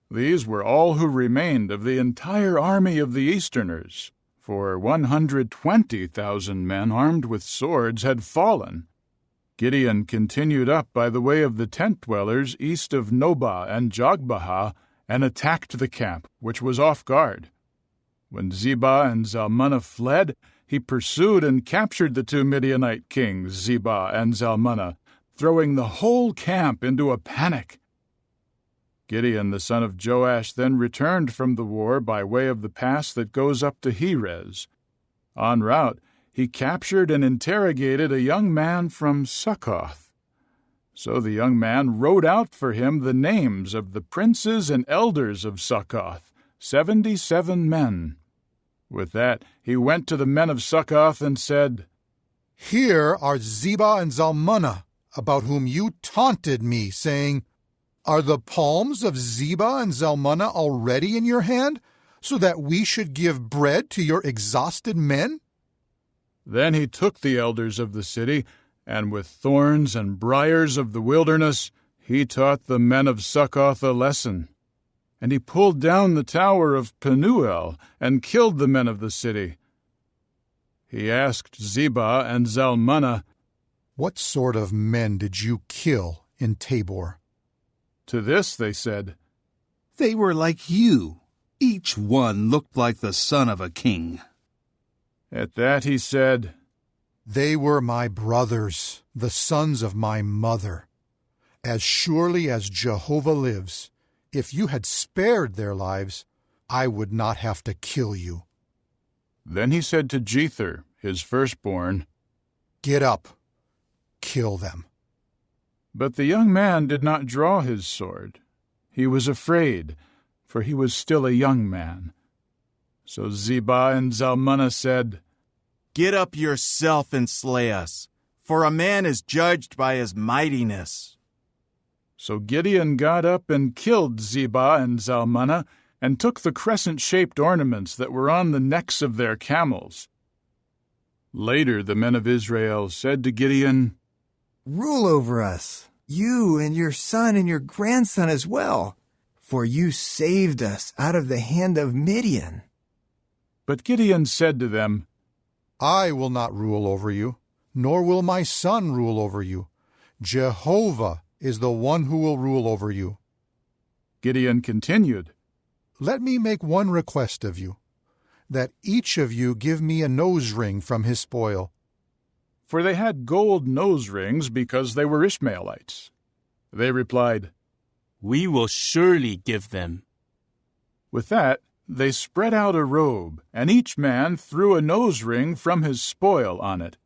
Speaker 1: These were all who remained of the entire army of the Easterners, for 120,000 men armed with swords had fallen. Gideon continued up by the way of the tent-dwellers east of Nobah and Jogbehah, and attacked the camp, which was off guard. When Zebah and Zalmunna fled, he pursued and captured the 2 Midianite kings, Zebah and Zalmunna, throwing the whole camp into a panic. Gideon the son of Joash then returned from the war by way of the pass that goes up to Heres. En route, he captured and interrogated a young man from Succoth. So the young man wrote out for him the names of the princes and elders of Succoth, 77 men. With that, he went to the men of Succoth and said,
Speaker 17: "Here are Zebah and Zalmunna, about whom you taunted me, saying, 'Are the palms of Zebah and Zalmunna already in your hand, so that we should give bread to your exhausted men?'"
Speaker 1: Then he took the elders of the city, and with thorns and briars of the wilderness, he taught the men of Succoth a lesson. And he pulled down the tower of Penuel and killed the men of the city. He asked Zebah and Zalmunna,
Speaker 17: "What sort of men did you kill in Tabor?"
Speaker 1: To this they said,
Speaker 24: "They were like you. Each one looked like the son of a king."
Speaker 1: At that he said,
Speaker 17: "They were my brothers, the sons of my mother. As surely as Jehovah lives, if you had spared their lives, I would not have to kill you."
Speaker 1: Then he said to Jether, his firstborn,
Speaker 17: "Get up, kill them."
Speaker 1: But the young man did not draw his sword. He was afraid, for he was still a young man. So Zebah and Zalmunna said,
Speaker 5: "Get up yourself and slay us, for a man is judged by his mightiness."
Speaker 1: So Gideon got up and killed Zebah and Zalmunna, and took the crescent-shaped ornaments that were on the necks of their camels. Later the men of Israel said to Gideon,
Speaker 6: "Rule over us, you and your son and your grandson as well, for you saved us out of the hand of Midian."
Speaker 1: But Gideon said to them,
Speaker 17: "I will not rule over you, nor will my son rule over you. Jehovah is the one who will rule over you."
Speaker 1: Gideon continued,
Speaker 17: "Let me make one request of you, that each of you give me a nose ring from his spoil."
Speaker 1: For they had gold nose rings because they were Ishmaelites. They replied,
Speaker 9: "We will surely give them."
Speaker 1: With that, they spread out a robe, and each man threw a nose ring from his spoil on it.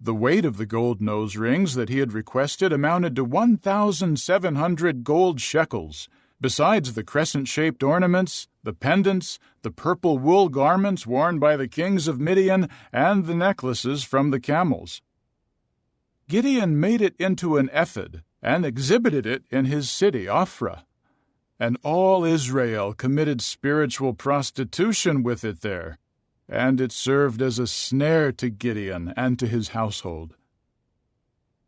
Speaker 1: The weight of the gold nose rings that he had requested amounted to 1,700 gold shekels, besides the crescent-shaped ornaments, the pendants, the purple wool garments worn by the kings of Midian, and the necklaces from the camels. Gideon made it into an ephod and exhibited it in his city, Ophrah. And all Israel committed spiritual prostitution with it there, and it served as a snare to Gideon and to his household.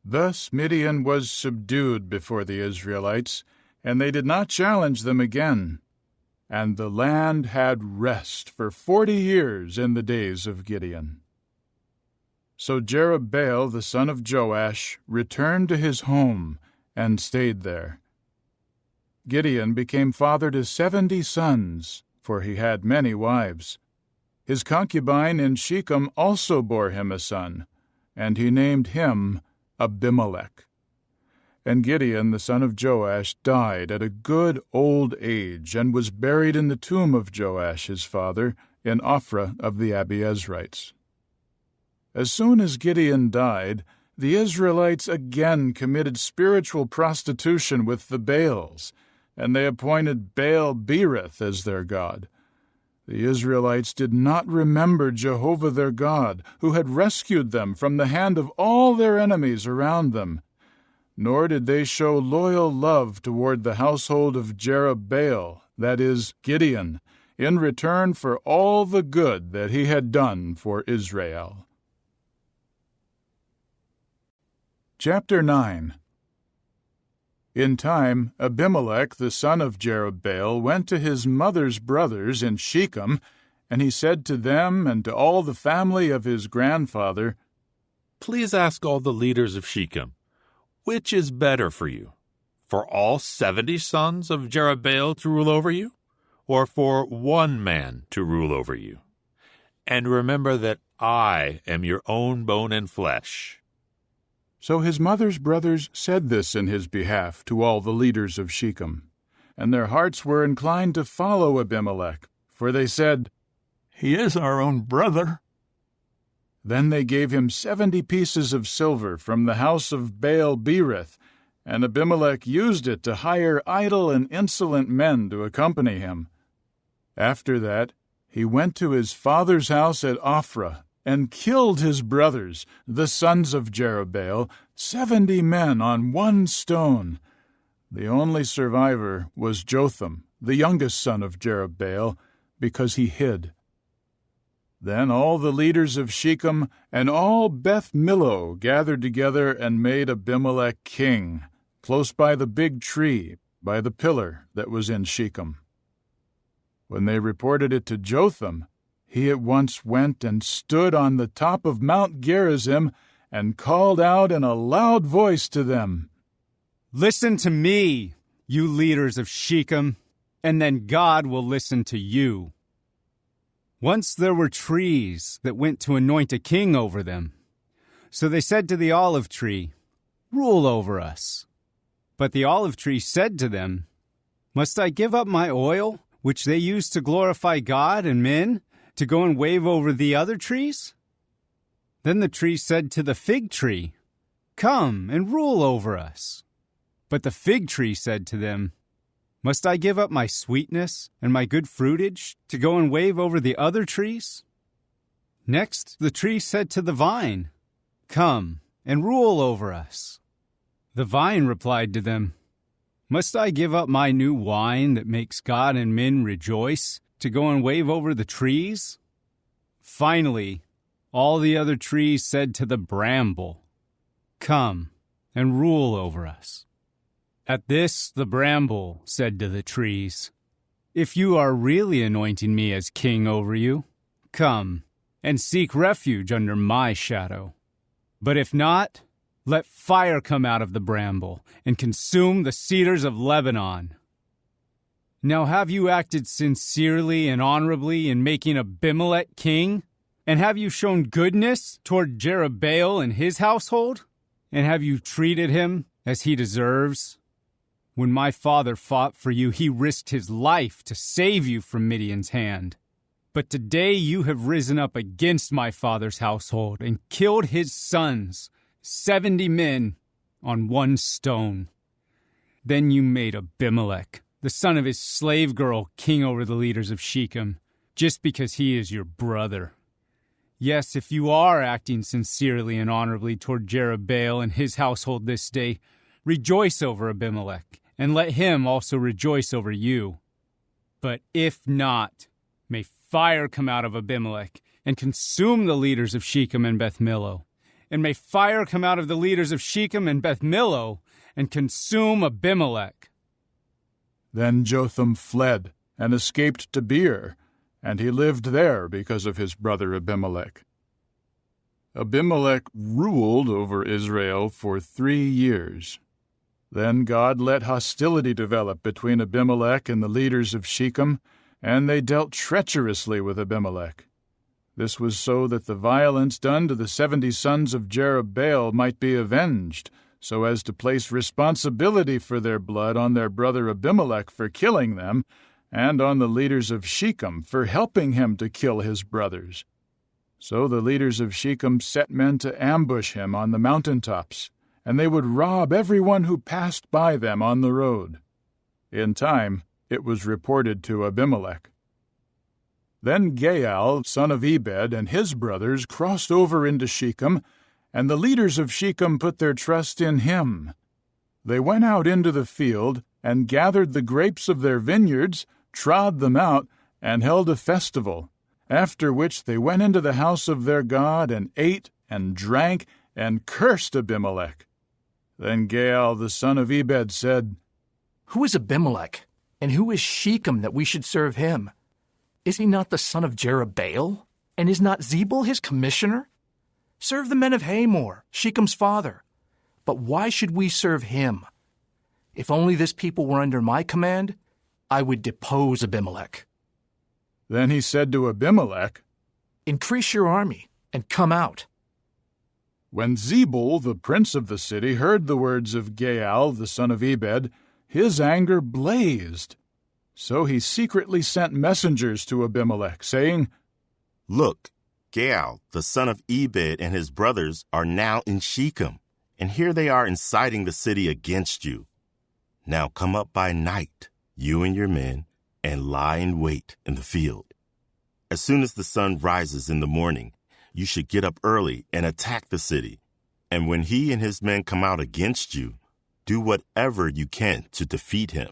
Speaker 1: Thus Midian was subdued before the Israelites, and they did not challenge them again. And the land had rest for 40 years in the days of Gideon. So Jerubbaal the son of Joash returned to his home and stayed there. Gideon became father to 70 sons, for he had many wives. His concubine in Shechem also bore him a son, and he named him Abimelech. And Gideon the son of Joash died at a good old age, and was buried in the tomb of Joash his father, in Ophrah of the Abiezrites. As soon as Gideon died, the Israelites again committed spiritual prostitution with the Baals, and they appointed Baal-berith as their god. The Israelites did not remember Jehovah their God, who had rescued them from the hand of all their enemies around them, nor did they show loyal love toward the household of Jerubbaal, that is, Gideon, in return for all the good that he had done for Israel. Chapter 9. In time, Abimelech the son of Jerubbaal went to his mother's brothers in Shechem, and he said to them and to all the family of his grandfather,
Speaker 7: "Please ask all the leaders of Shechem, which is better for you, for all 70 sons of Jerubbaal to rule over you, or for one man to rule over you? And remember that I am your own bone and flesh."
Speaker 1: So his mother's brothers said this in his behalf to all the leaders of Shechem, and their hearts were inclined to follow Abimelech, for they said, "He is our own brother." Then they gave him 70 pieces of silver from the house of Baal-berith, and Abimelech used it to hire idle and insolent men to accompany him. After that, he went to his father's house at Ophrah, and killed his brothers, the sons of Jerubbaal, 70 men on one stone. The only survivor was Jotham, the youngest son of Jerubbaal, because he hid. Then all the leaders of Shechem and all Beth Millo gathered together and made Abimelech king, close by the big tree, by the pillar that was in Shechem. When they reported it to Jotham, he at once went and stood on the top of Mount Gerizim and called out in a loud voice to them,
Speaker 8: "Listen to me, you leaders of Shechem, and then God will listen to you. Once there were trees that went to anoint a king over them. So they said to the olive tree, 'Rule over us.' But the olive tree said to them, 'Must I give up my oil, which they use to glorify God and men, to go and wave over the other trees?' Then the tree said to the fig tree, 'Come and rule over us.' But the fig tree said to them, Must I give up my sweetness and my good fruitage to go and wave over the other trees? Next, the tree said to the vine, Come and rule over us. The vine replied to them, Must I give up my new wine that makes God and men rejoice to go and wave over the trees? Finally, all the other trees said to the bramble, Come and rule over us. At this, the bramble said to the trees, If you are really anointing me as king over you, come and seek refuge under my shadow. But if not, let fire come out of the bramble and consume the cedars of Lebanon. Now have you acted sincerely and honorably in making Abimelech king? And have you shown goodness toward Jerubbaal and his household? And have you treated him as he deserves? When my father fought for you, he risked his life to save you from Midian's hand. But today you have risen up against my father's household and killed his sons, 70 men, on one stone. Then you made Abimelech, the son of his slave girl, king over the leaders of Shechem, just because he is your brother. Yes, if you are acting sincerely and honorably toward Jerubbaal and his household this day, rejoice over Abimelech, and let him also rejoice over you. But if not, may fire come out of Abimelech and consume the leaders of Shechem and Beth Millo. And may fire come out of the leaders of Shechem and Beth Millo and consume Abimelech.
Speaker 1: Then Jotham fled and escaped to Beer, and he lived there because of his brother Abimelech. Abimelech ruled over Israel for 3 years. Then God let hostility develop between Abimelech and the leaders of Shechem, and they dealt treacherously with Abimelech. This was so that the violence done to the 70 sons of Jerubbaal might be avenged, so as to place responsibility for their blood on their brother Abimelech for killing them, and on the leaders of Shechem for helping him to kill his brothers. So the leaders of Shechem set men to ambush him on the mountaintops, and they would rob everyone who passed by them on the road. In time, it was reported to Abimelech. Then Gaal, son of Ebed, and his brothers crossed over into Shechem, and the leaders of Shechem put their trust in him. They went out into the field and gathered the grapes of their vineyards, trod them out, and held a festival, after which they went into the house of their God and ate and drank and cursed Abimelech. Then Gaal, the son of Ebed, said,
Speaker 10: Who is Abimelech, and who is Shechem that we should serve him? Is he not the son of Jerubbaal? And is not Zebul his commissioner? Serve the men of Hamor, Shechem's father. But why should we serve him? If only this people were under my command, I would depose Abimelech.
Speaker 1: Then he said to Abimelech,
Speaker 10: Increase your army, and come out.
Speaker 1: When Zebul, the prince of the city, heard the words of Gaal, the son of Ebed, his anger blazed. So he secretly sent messengers to Abimelech, saying,
Speaker 12: Look, Gaal, the son of Ebed, and his brothers are now in Shechem, and here they are inciting the city against you. Now come up by night, you and your men, and lie in wait in the field. As soon as the sun rises in the morning, you should get up early and attack the city. And when he and his men come out against you, do whatever you can to defeat him.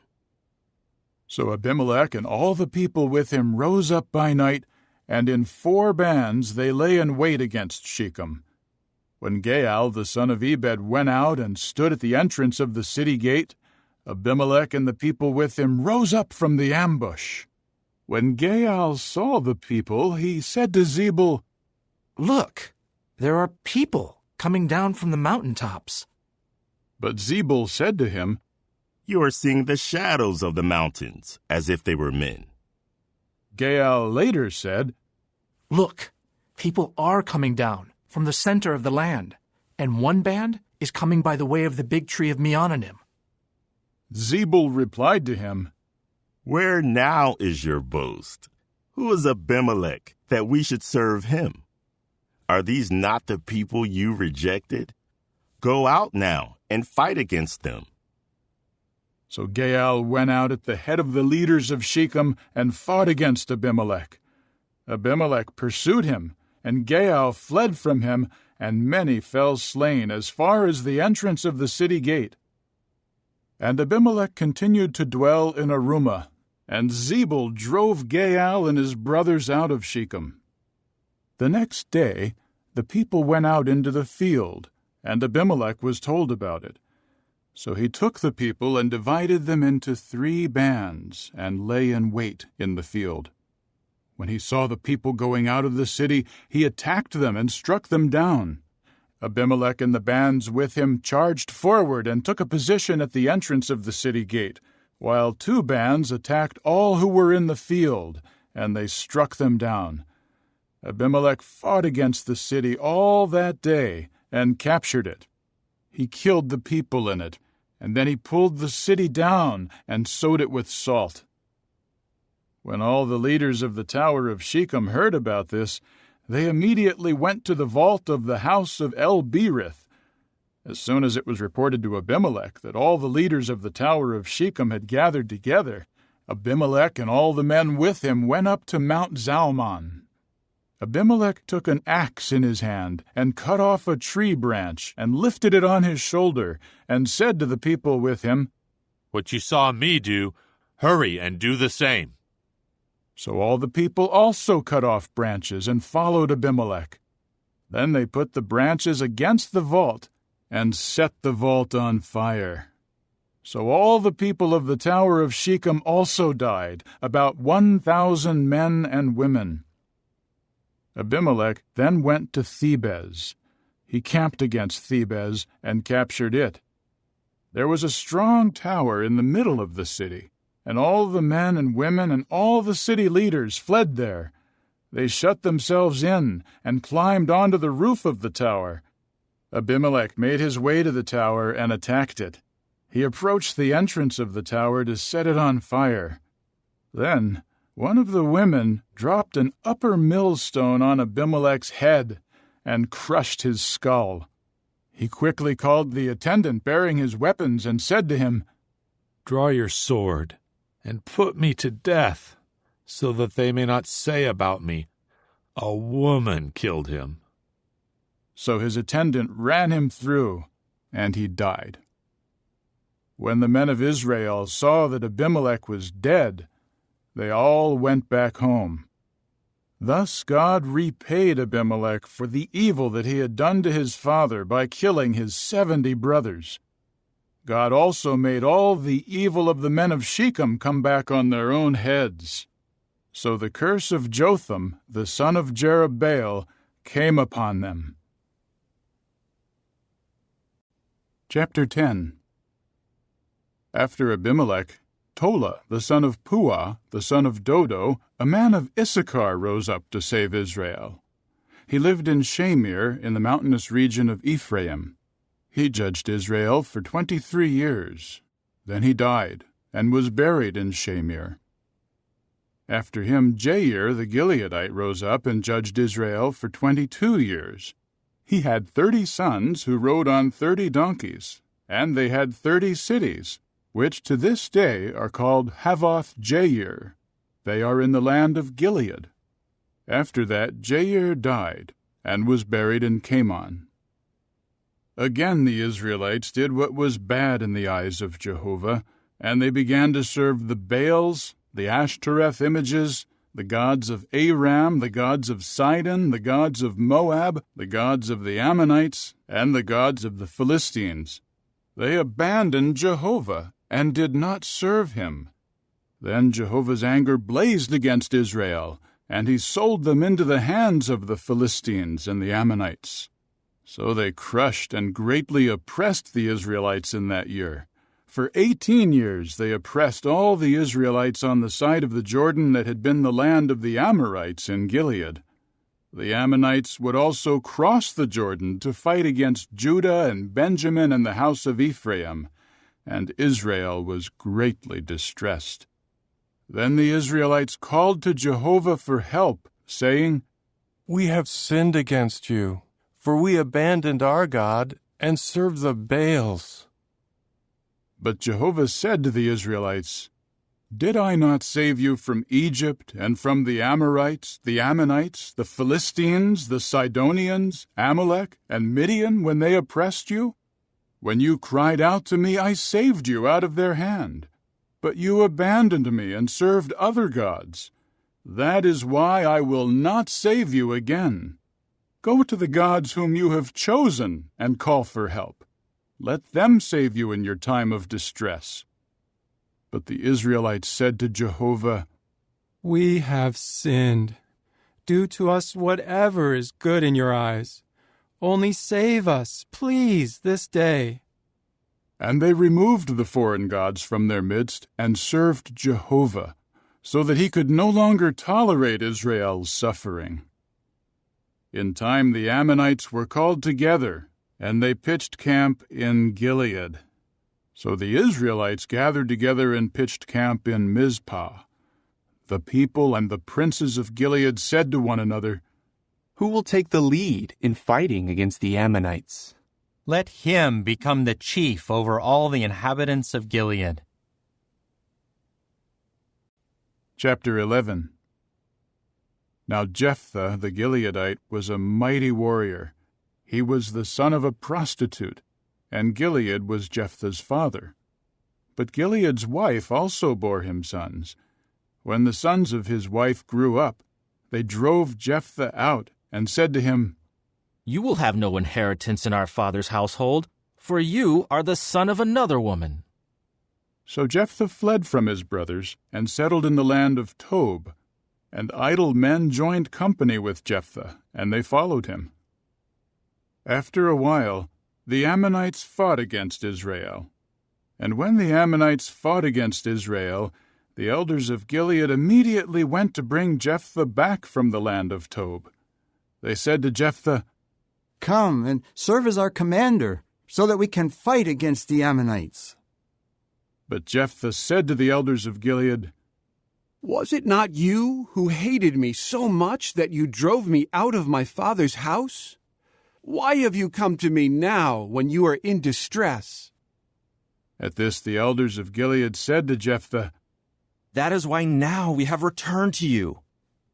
Speaker 1: So Abimelech and all the people with him rose up by night, and in 4 bands they lay in wait against Shechem. When Gaal, the son of Ebed, went out and stood at the entrance of the city gate, Abimelech and the people with him rose up from the ambush. When Gaal saw the people, he said to Zebul,
Speaker 10: Look, there are people coming down from the mountaintops.
Speaker 1: But Zebul said to him,
Speaker 12: You are seeing the shadows of the mountains, as if they were men.
Speaker 1: Gaal later said,
Speaker 10: Look, people are coming down from the center of the land, and one band is coming by the way of the big tree of Meonanim.
Speaker 1: Zebul replied to him,
Speaker 12: Where now is your boast? Who is Abimelech, that we should serve him? Are these not the people you rejected? Go out now and fight against them.
Speaker 1: So Gaal went out at the head of the leaders of Shechem and fought against Abimelech. Abimelech pursued him, and Gaal fled from him, and many fell slain as far as the entrance of the city gate. And Abimelech continued to dwell in Arumah, and Zebul drove Gaal and his brothers out of Shechem. The next day the people went out into the field, and Abimelech was told about it. So he took the people and divided them into 3 bands, and lay in wait in the field. When he saw the people going out of the city, he attacked them and struck them down. Abimelech and the bands with him charged forward and took a position at the entrance of the city gate, while 2 bands attacked all who were in the field, and they struck them down. Abimelech fought against the city all that day and captured it. He killed the people in it, and then he pulled the city down and sowed it with salt. When all the leaders of the Tower of Shechem heard about this, they immediately went to the vault of the house of El-Berith. As soon as it was reported to Abimelech that all the leaders of the Tower of Shechem had gathered together, Abimelech and all the men with him went up to Mount Zalmon. Abimelech took an axe in his hand and cut off a tree branch and lifted it on his shoulder and said to the people with him,
Speaker 7: "What you saw me do, hurry and do the same."
Speaker 1: So all the people also cut off branches and followed Abimelech. Then they put the branches against the vault and set the vault on fire. So all the people of the Tower of Shechem also died, about 1,000 men and women. Abimelech then went to Thebez. He camped against Thebez and captured it. There was a strong tower in the middle of the city, and all the men and women and all the city leaders fled there. They shut themselves in and climbed onto the roof of the tower. Abimelech made his way to the tower and attacked it. He approached the entrance of the tower to set it on fire. Then one of the women dropped an upper millstone on Abimelech's head and crushed his skull. He quickly called the attendant bearing his weapons and said to him,
Speaker 7: "Draw your sword and put me to death, so that they may not say about me, 'A woman killed him.'"
Speaker 1: So his attendant ran him through, and he died. When the men of Israel saw that Abimelech was dead, they all went back home. Thus God repaid Abimelech for the evil that he had done to his father by killing his 70 brothers. God also made all the evil of the men of Shechem come back on their own heads. So the curse of Jotham, the son of Jerubbaal, came upon them. Chapter 10. After Abimelech, Tola, the son of Puah, the son of Dodo, a man of Issachar, rose up to save Israel. He lived in Shamir in the mountainous region of Ephraim. He judged Israel for 23 years. Then he died and was buried in Shamir. After him, Jair the Gileadite rose up and judged Israel for 22 years. He had 30 sons who rode on 30 donkeys, and they had 30 cities, which to this day are called Havoth Jair. They are in the land of Gilead. After that, Jair died and was buried in Camon. Again the Israelites did what was bad in the eyes of Jehovah, and they began to serve the Baals, the Ashtoreth images, the gods of Aram, the gods of Sidon, the gods of Moab, the gods of the Ammonites, and the gods of the Philistines. They abandoned Jehovah and did not serve him. Then Jehovah's anger blazed against Israel, and he sold them into the hands of the Philistines and the Ammonites. So they crushed and greatly oppressed the Israelites in that year. For 18 years they oppressed all the Israelites on the side of the Jordan that had been the land of the Amorites in Gilead. The Ammonites would also cross the Jordan to fight against Judah and Benjamin and the house of Ephraim, and Israel was greatly distressed. Then the Israelites called to Jehovah for help, saying,
Speaker 11: "We have sinned against you, for we abandoned our God and served the Baals."
Speaker 1: But Jehovah said to the Israelites, Did I not save you from Egypt and from the Amorites, the Ammonites, the Philistines, the Sidonians, Amalek, and Midian when they oppressed you? When you cried out to me, I saved you out of their hand. But you abandoned me and served other gods. That is why I will not save you again. Go to the gods whom you have chosen and call for help. Let them save you in your time of distress. But the Israelites said to Jehovah,
Speaker 9: We have sinned. Do to us whatever is good in your eyes. Only save us, please, this day.
Speaker 1: And they removed the foreign gods from their midst and served Jehovah, so that he could no longer tolerate Israel's suffering. In time the Ammonites were called together, and they pitched camp in Gilead. So the Israelites gathered together and pitched camp in Mizpah. The people and the princes of Gilead said to one another,
Speaker 13: Who will take the lead in fighting against the Ammonites?
Speaker 14: Let him become the chief over all the inhabitants of Gilead.
Speaker 1: Chapter 11. Now Jephthah the Gileadite was a mighty warrior. He was the son of a prostitute, and Gilead was Jephthah's father. But Gilead's wife also bore him sons. When the sons of his wife grew up, they drove Jephthah out and said to him,
Speaker 15: You will have no inheritance in our father's household, for you are the son of another woman.
Speaker 1: So Jephthah fled from his brothers and settled in the land of Tob, and idle men joined company with Jephthah, and they followed him. After a while, the Ammonites fought against Israel. And when the Ammonites fought against Israel, the elders of Gilead immediately went to bring Jephthah back from the land of Tob. They said to Jephthah,
Speaker 6: Come and serve as our commander, so that we can fight against the Ammonites.
Speaker 1: But Jephthah said to the elders of Gilead,
Speaker 16: Was it not you who hated me so much that you drove me out of my father's house? Why have you come to me now when you are in distress?
Speaker 1: At this the elders of Gilead said to Jephthah,
Speaker 25: That is why now we have returned to you.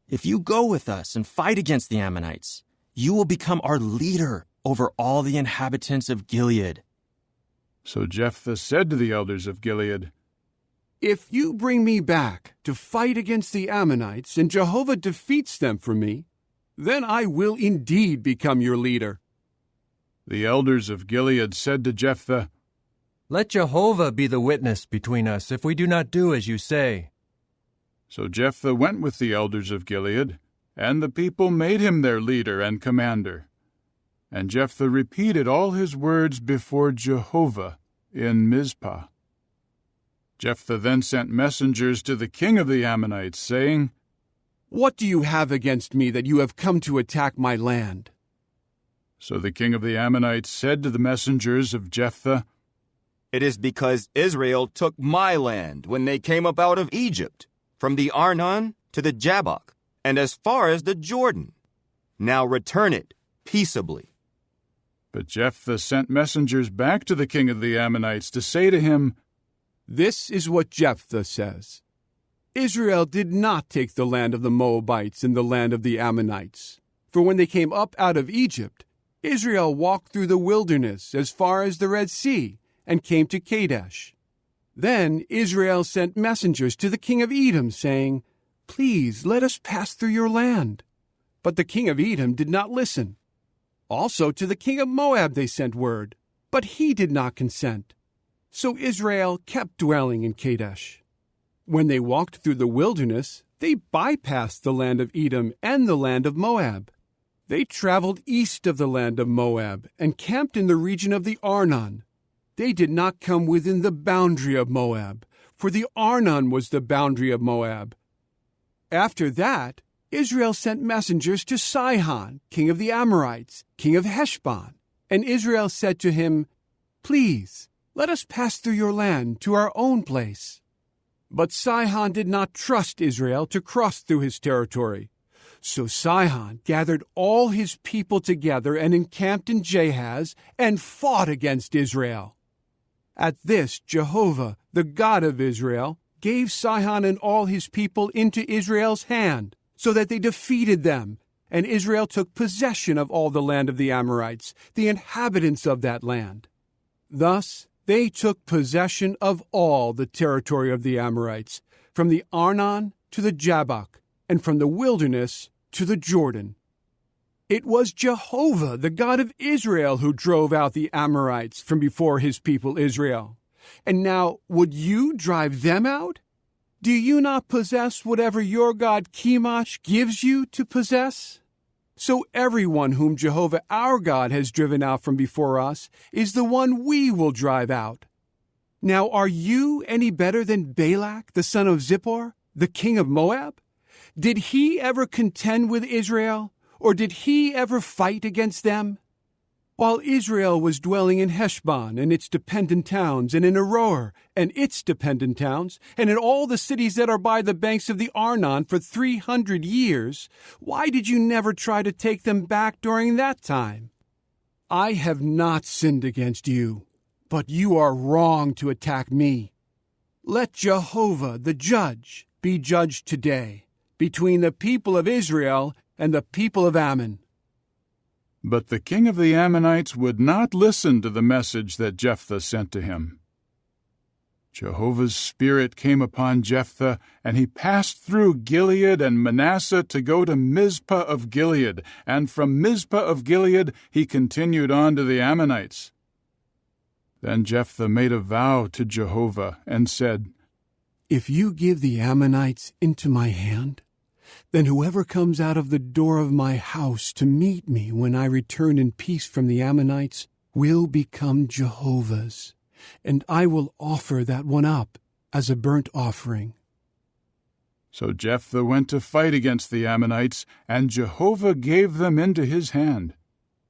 Speaker 25: If you go with us and fight against the Ammonites, you will become our leader over all the inhabitants of Gilead.
Speaker 1: So Jephthah said to the elders of Gilead,
Speaker 16: If you bring me back to fight against the Ammonites and Jehovah defeats them for me, then I will indeed become your leader.
Speaker 1: The elders of Gilead said to Jephthah,
Speaker 26: Let Jehovah be the witness between us if we do not do as you say.
Speaker 1: So Jephthah went with the elders of Gilead, and the people made him their leader and commander. And Jephthah repeated all his words before Jehovah in Mizpah. Jephthah then sent messengers to the king of the Ammonites, saying,
Speaker 16: What do you have against me that you have come to attack my land?
Speaker 1: So the king of the Ammonites said to the messengers of Jephthah,
Speaker 27: It is because Israel took my land when they came up out of Egypt, from the Arnon to the Jabbok, and as far as the Jordan. Now return it peaceably.
Speaker 1: But Jephthah sent messengers back to the king of the Ammonites to say to him,
Speaker 16: This is what Jephthah says. Israel did not take the land of the Moabites and the land of the Ammonites. For when they came up out of Egypt, Israel walked through the wilderness as far as the Red Sea and came to Kadesh. Then Israel sent messengers to the king of Edom, saying, Please let us pass through your land. But the king of Edom did not listen. Also to the king of Moab they sent word, but he did not consent. So Israel kept dwelling in Kadesh. When they walked through the wilderness, they bypassed the land of Edom and the land of Moab. They traveled east of the land of Moab and camped in the region of the Arnon. They did not come within the boundary of Moab, for the Arnon was the boundary of Moab. After that, Israel sent messengers to Sihon, king of the Amorites, king of Heshbon, and Israel said to him, Please, let us pass through your land to our own place. But Sihon did not trust Israel to cross through his territory. So Sihon gathered all his people together and encamped in Jahaz and fought against Israel. At this, Jehovah, the God of Israel, gave Sihon and all his people into Israel's hand, so that they defeated them, and Israel took possession of all the land of the Amorites, the inhabitants of that land. Thus they took possession of all the territory of the Amorites, from the Arnon to the Jabbok, and from the wilderness to the Jordan. It was Jehovah, the God of Israel, who drove out the Amorites from before his people Israel. And now, would you drive them out? Do you not possess whatever your God Chemosh gives you to possess? So everyone whom Jehovah our God has driven out from before us is the one we will drive out. Now are you any better than Balak, the son of Zippor, the king of Moab? Did he ever contend with Israel, or did he ever fight against them? While Israel was dwelling in Heshbon and its dependent towns, and in Aroer and its dependent towns, and in all the cities that are by the banks of the Arnon for 300 years, why did you never try to take them back during that time? I have not sinned against you, but you are wrong to attack me. Let Jehovah, the judge, be judged today between the people of Israel and the people of Ammon.
Speaker 1: But the king of the Ammonites would not listen to the message that Jephthah sent to him. Jehovah's Spirit came upon Jephthah, and he passed through Gilead and Manasseh to go to Mizpah of Gilead, and from Mizpah of Gilead he continued on to the Ammonites. Then Jephthah made a vow to Jehovah and said,
Speaker 16: If you give the Ammonites into my hand, then whoever comes out of the door of my house to meet me when I return in peace from the Ammonites will become Jehovah's, and I will offer that one up as a burnt offering.
Speaker 1: So Jephthah went to fight against the Ammonites, and Jehovah gave them into his hand.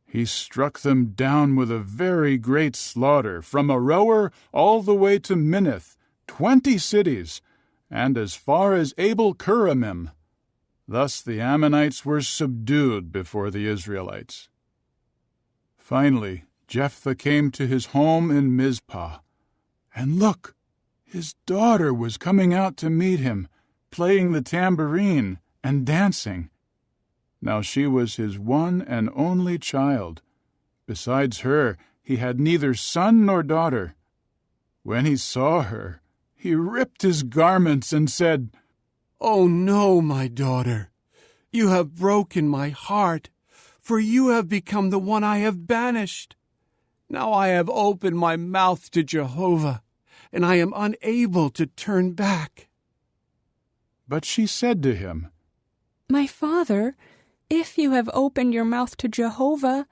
Speaker 1: He struck them down with a very great slaughter, from Aroer all the way to Minnith, 20 cities, and as far as Abel-Keramim. Thus the Ammonites were subdued before the Israelites. Finally, Jephthah came to his home in Mizpah, and look, his daughter was coming out to meet him, playing the tambourine and dancing. Now she was his one and only child. Besides her, he had neither son nor daughter. When he saw her, he ripped his garments and said,
Speaker 16: Oh no, my daughter, you have broken my heart, for you have become the one I have banished. Now I have opened my mouth to Jehovah, and I am unable to turn back.
Speaker 1: But she said to him,
Speaker 2: My father, if you have opened your mouth to Jehovah,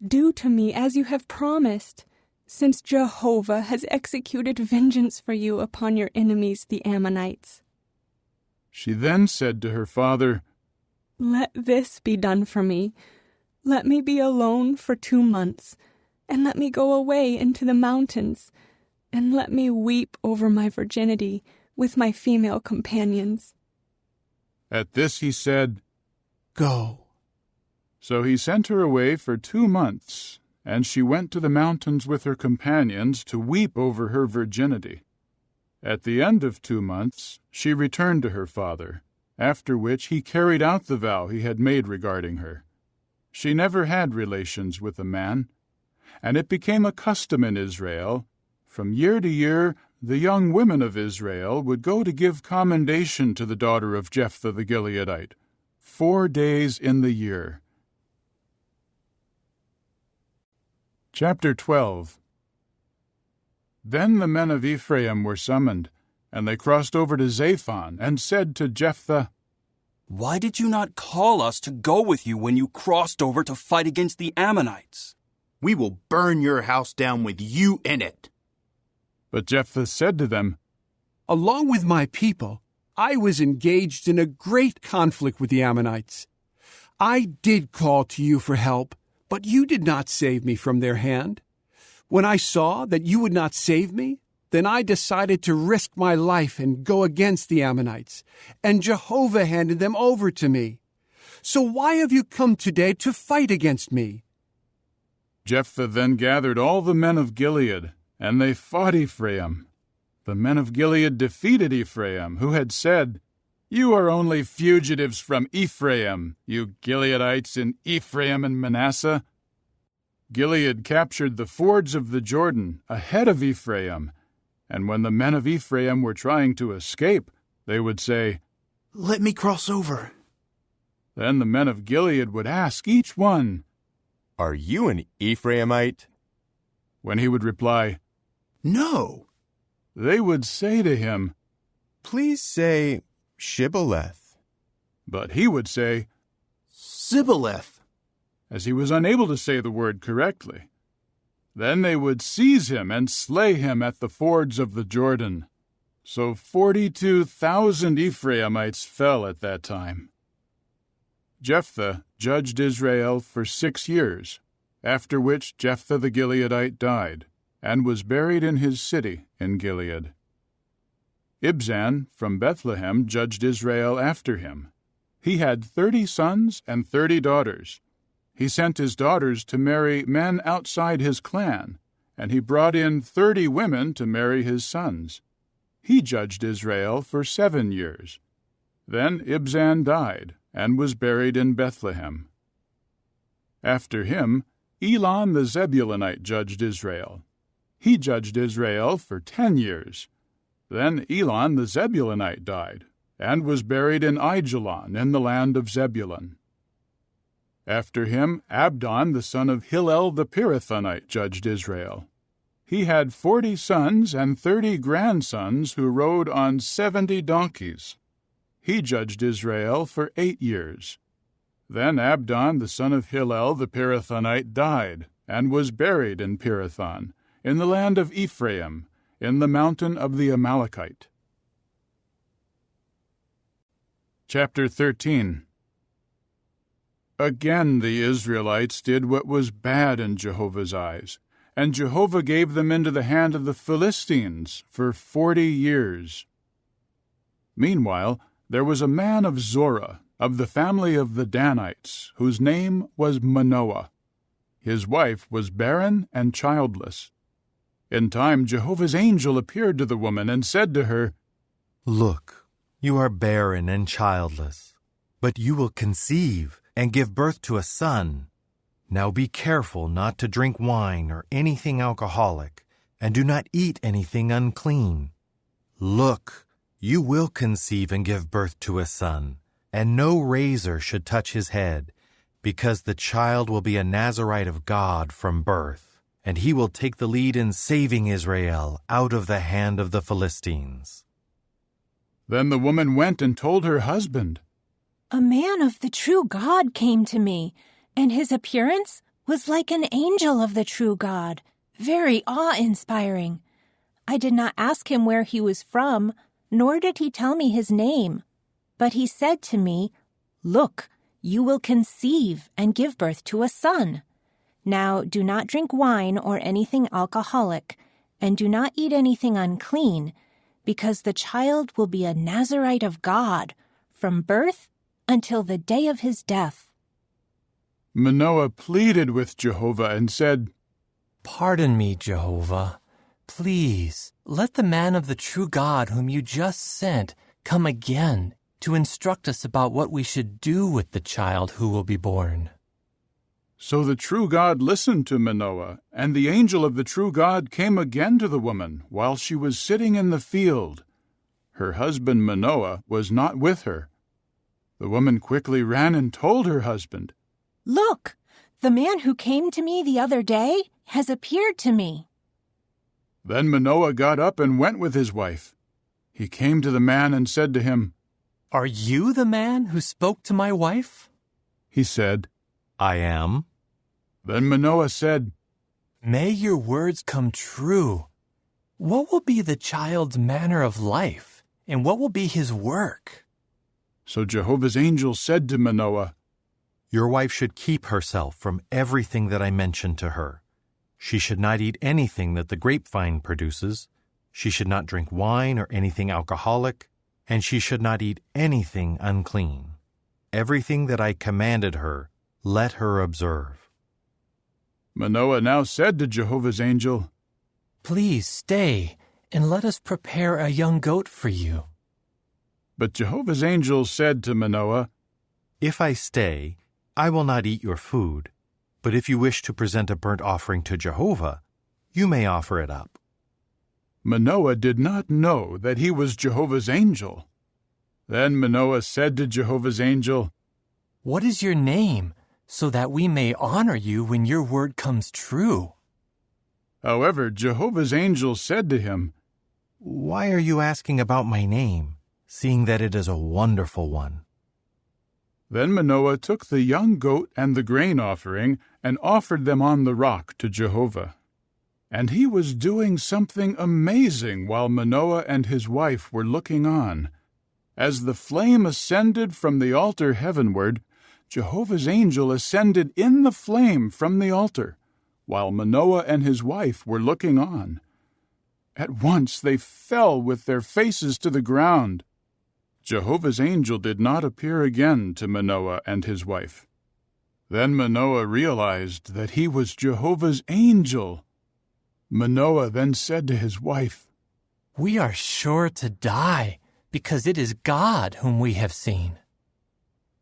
Speaker 2: do to me as you have promised, since Jehovah has executed vengeance for you upon your enemies, the Ammonites.
Speaker 1: She then said to her father,
Speaker 2: Let this be done for me. Let me be alone for 2 months, and let me go away into the mountains, and let me weep over my virginity with my female companions.
Speaker 1: At this he said,
Speaker 16: Go.
Speaker 1: So he sent her away for 2 months, and she went to the mountains with her companions to weep over her virginity. At the end of 2 months, she returned to her father, after which he carried out the vow he had made regarding her. She never had relations with a man, and it became a custom in Israel. From year to year, the young women of Israel would go to give commendation to the daughter of Jephthah the Gileadite, 4 days in the year. Chapter 12. Then the men of Ephraim were summoned, and they crossed over to Zaphon, and said to Jephthah,
Speaker 18: Why did you not call us to go with you when you crossed over to fight against the Ammonites?
Speaker 5: We will burn your house down with you in it.
Speaker 1: But Jephthah said to them,
Speaker 16: Along with my people, I was engaged in a great conflict with the Ammonites. I did call to you for help, but you did not save me from their hand. When I saw that you would not save me, then I decided to risk my life and go against the Ammonites, and Jehovah handed them over to me. So why have you come today to fight against me?
Speaker 1: Jephthah then gathered all the men of Gilead, and they fought Ephraim. The men of Gilead defeated Ephraim, who had said, "You are only fugitives from Ephraim, you Gileadites in Ephraim and Manasseh." Gilead captured the fords of the Jordan ahead of Ephraim, and when the men of Ephraim were trying to escape, they would say,
Speaker 10: "Let me cross over."
Speaker 1: Then the men of Gilead would ask each one,
Speaker 3: "Are you an Ephraimite?"
Speaker 1: When he would reply,
Speaker 10: "No,"
Speaker 1: they would say to him,
Speaker 3: "Please say Shibboleth."
Speaker 1: But he would say,
Speaker 10: "Sibboleth,"
Speaker 1: as he was unable to say the word correctly. Then they would seize him and slay him at the fords of the Jordan. So 42,000 Ephraimites fell at that time. Jephthah judged Israel for 6 years, after which Jephthah the Gileadite died, and was buried in his city in Gilead. Ibzan from Bethlehem judged Israel after him. He had 30 sons and 30 daughters. He sent his daughters to marry men outside his clan, and he brought in 30 women to marry his sons. He judged Israel for 7 years. Then Ibzan died, and was buried in Bethlehem. After him, Elon the Zebulunite judged Israel. He judged Israel for 10 years. Then Elon the Zebulunite died, and was buried in Aijalon in the land of Zebulun. After him, Abdon the son of Hillel the Pirathonite judged Israel. He had 40 sons and 30 grandsons who rode on 70 donkeys. He judged Israel for 8 years. Then Abdon the son of Hillel the Pirathonite died, and was buried in Pirathon, in the land of Ephraim, in the mountain of the Amalekite. Chapter 13. Again the Israelites did what was bad in Jehovah's eyes, and Jehovah gave them into the hand of the Philistines for 40 years. Meanwhile, there was a man of Zorah, of the family of the Danites, whose name was Manoah. His wife was barren and childless. In time Jehovah's angel appeared to the woman and said to her,
Speaker 14: "Look, you are barren and childless, but you will conceive and give birth to a son. Now be careful not to drink wine or anything alcoholic, and do not eat anything unclean. Look, you will conceive and give birth to a son, and no razor should touch his head, because the child will be a Nazirite of God from birth, and he will take the lead in saving Israel out of the hand of the Philistines."
Speaker 1: Then the woman went and told her husband,
Speaker 4: "A man of the true God came to me, and his appearance was like an angel of the true God, very awe-inspiring. I did not ask him where he was from, nor did he tell me his name. But he said to me, 'Look, you will conceive and give birth to a son. Now do not drink wine or anything alcoholic, and do not eat anything unclean, because the child will be a Nazirite of God from birth until the day of his death.'"
Speaker 1: Manoah pleaded with Jehovah and said,
Speaker 26: "Pardon me, Jehovah. Please, let the man of the true God whom you just sent come again to instruct us about what we should do with the child who will be born."
Speaker 1: So the true God listened to Manoah, and the angel of the true God came again to the woman while she was sitting in the field. Her husband Manoah was not with her. The woman quickly ran and told her husband,
Speaker 4: "Look, the man who came to me the other day has appeared to me."
Speaker 1: Then Manoah got up and went with his wife. He came to the man and said to him,
Speaker 26: "Are you the man who spoke to my wife?"
Speaker 1: He said,
Speaker 14: "I am."
Speaker 1: Then Manoah said,
Speaker 26: "May your words come true. What will be the child's manner of life, and what will be his work?"
Speaker 1: So Jehovah's angel said to Manoah,
Speaker 14: "Your wife should keep herself from everything that I mentioned to her. She should not eat anything that the grapevine produces. She should not drink wine or anything alcoholic, and she should not eat anything unclean. Everything that I commanded her, let her observe."
Speaker 1: Manoah now said to Jehovah's angel,
Speaker 26: Please stay, and let us prepare a young goat for you.
Speaker 1: But Jehovah's angel said to Manoah,
Speaker 14: If I stay, I will not eat your food. But if you wish to present a burnt offering to Jehovah, you may offer it up.
Speaker 1: Manoah did not know that he was Jehovah's angel. Then Manoah said to Jehovah's angel,
Speaker 26: What is your name, so that we may honor you when your word comes true?
Speaker 1: However, Jehovah's angel said to him,
Speaker 14: Why are you asking about my name, seeing that it is a wonderful one?
Speaker 1: Then Manoah took the young goat and the grain offering and offered them on the rock to Jehovah. And he was doing something amazing while Manoah and his wife were looking on. As the flame ascended from the altar heavenward, Jehovah's angel ascended in the flame from the altar, while Manoah and his wife were looking on. At once they fell with their faces to the ground. Jehovah's angel did not appear again to Manoah and his wife. Then Manoah realized that he was Jehovah's angel. Manoah then said to his wife,
Speaker 26: We are sure to die, because it is God whom we have seen.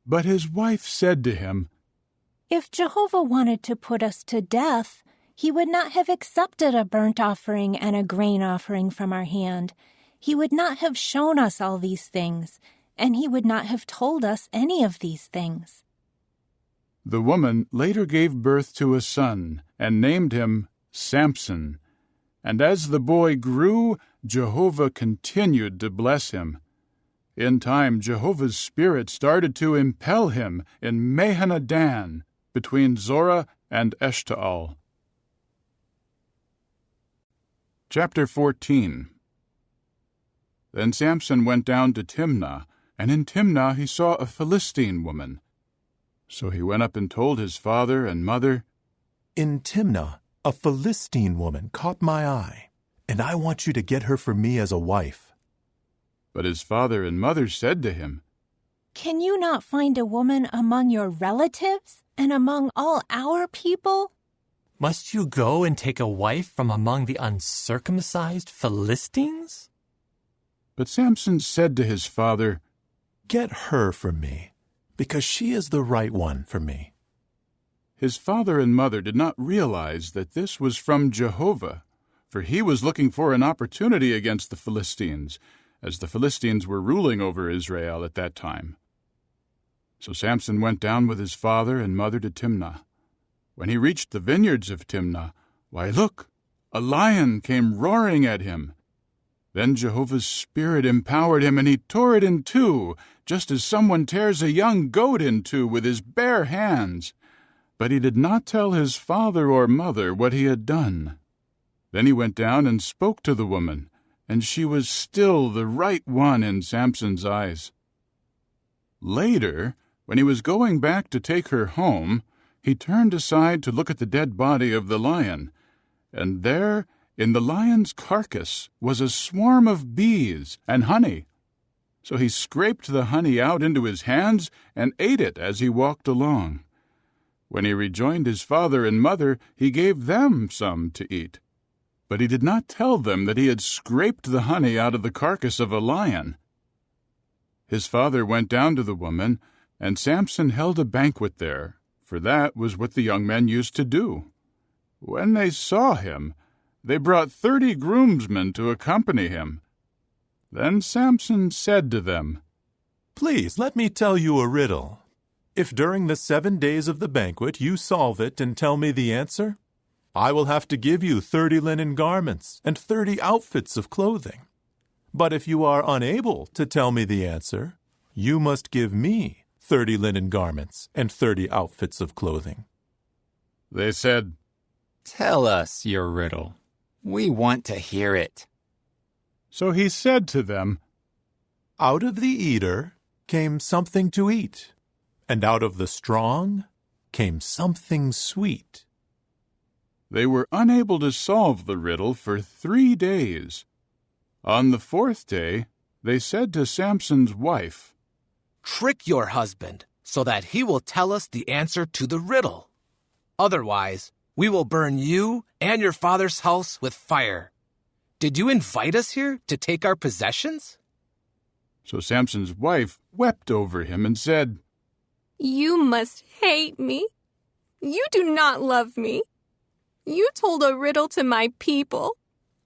Speaker 1: But his wife said to him,
Speaker 4: If Jehovah wanted to put us to death, he would not have accepted a burnt offering and a grain offering from our hand. He would not have shown us all these things, and he would not have told us any of these things.
Speaker 1: The woman later gave birth to a son and named him Samson. And as the boy grew, Jehovah continued to bless him. In time, Jehovah's Spirit started to impel him in Mahaneh-dan, between Zorah and Eshtaol. Chapter 14. Then Samson went down to Timnah, and in Timnah he saw a Philistine woman. So he went up and told his father and mother,
Speaker 17: In Timnah, a Philistine woman caught my eye, and I want you to get her for me as a wife.
Speaker 1: But his father and mother said to him,
Speaker 4: Can you not find a woman among your relatives and among all our people?
Speaker 26: Must you go and take a wife from among the uncircumcised Philistines?
Speaker 1: But Samson said to his father,
Speaker 17: Get her for me, because she is the right one for me.
Speaker 1: His father and mother did not realize that this was from Jehovah, for he was looking for an opportunity against the Philistines, as the Philistines were ruling over Israel at that time. So Samson went down with his father and mother to Timnah. When he reached the vineyards of Timnah, why, look, a lion came roaring at him. Then Jehovah's Spirit empowered him, and he tore it in two, just as someone tears a young goat in two with his bare hands. But he did not tell his father or mother what he had done. Then he went down and spoke to the woman, and she was still the right one in Samson's eyes. Later, when he was going back to take her home, he turned aside to look at the dead body of the lion, and there, in the lion's carcass, was a swarm of bees and honey. So he scraped the honey out into his hands and ate it as he walked along. When he rejoined his father and mother, he gave them some to eat. But he did not tell them that he had scraped the honey out of the carcass of a lion. His father went down to the woman, and Samson held a banquet there, for that was what the young men used to do. When they saw him, they brought 30 groomsmen to accompany him. Then Samson said to them,
Speaker 17: Please let me tell you a riddle. If during the 7 days of the banquet you solve it and tell me the answer, I will have to give you 30 linen garments and 30 outfits of clothing. But if you are unable to tell me the answer, you must give me 30 linen garments and 30 outfits of clothing.
Speaker 1: They said,
Speaker 19: Tell us your riddle. We want to hear it.
Speaker 1: So he said to them,
Speaker 17: Out of the eater came something to eat, and out of the strong came something sweet.
Speaker 1: They were unable to solve the riddle for 3 days. On the 4th day, they said to Samson's wife,
Speaker 20: Trick your husband so that he will tell us the answer to the riddle. Otherwise, we will burn you and your father's house with fire. Did you invite us here to take our possessions?
Speaker 1: So Samson's wife wept over him and said,
Speaker 7: You must hate me. You do not love me. You told a riddle to my people,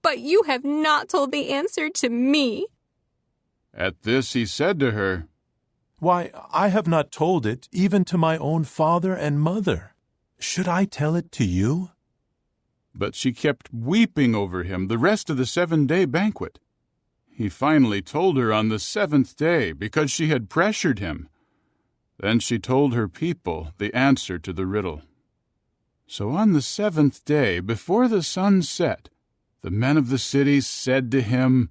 Speaker 7: but you have not told the answer to me.
Speaker 1: At this he said to her,
Speaker 17: Why, I have not told it even to my own father and mother. Should I tell it to you?
Speaker 1: But she kept weeping over him the rest of the 7-day banquet. He finally told her on the 7th day because she had pressured him. Then she told her people the answer to the riddle. So on the 7th day, before the sun set, the men of the city said to him,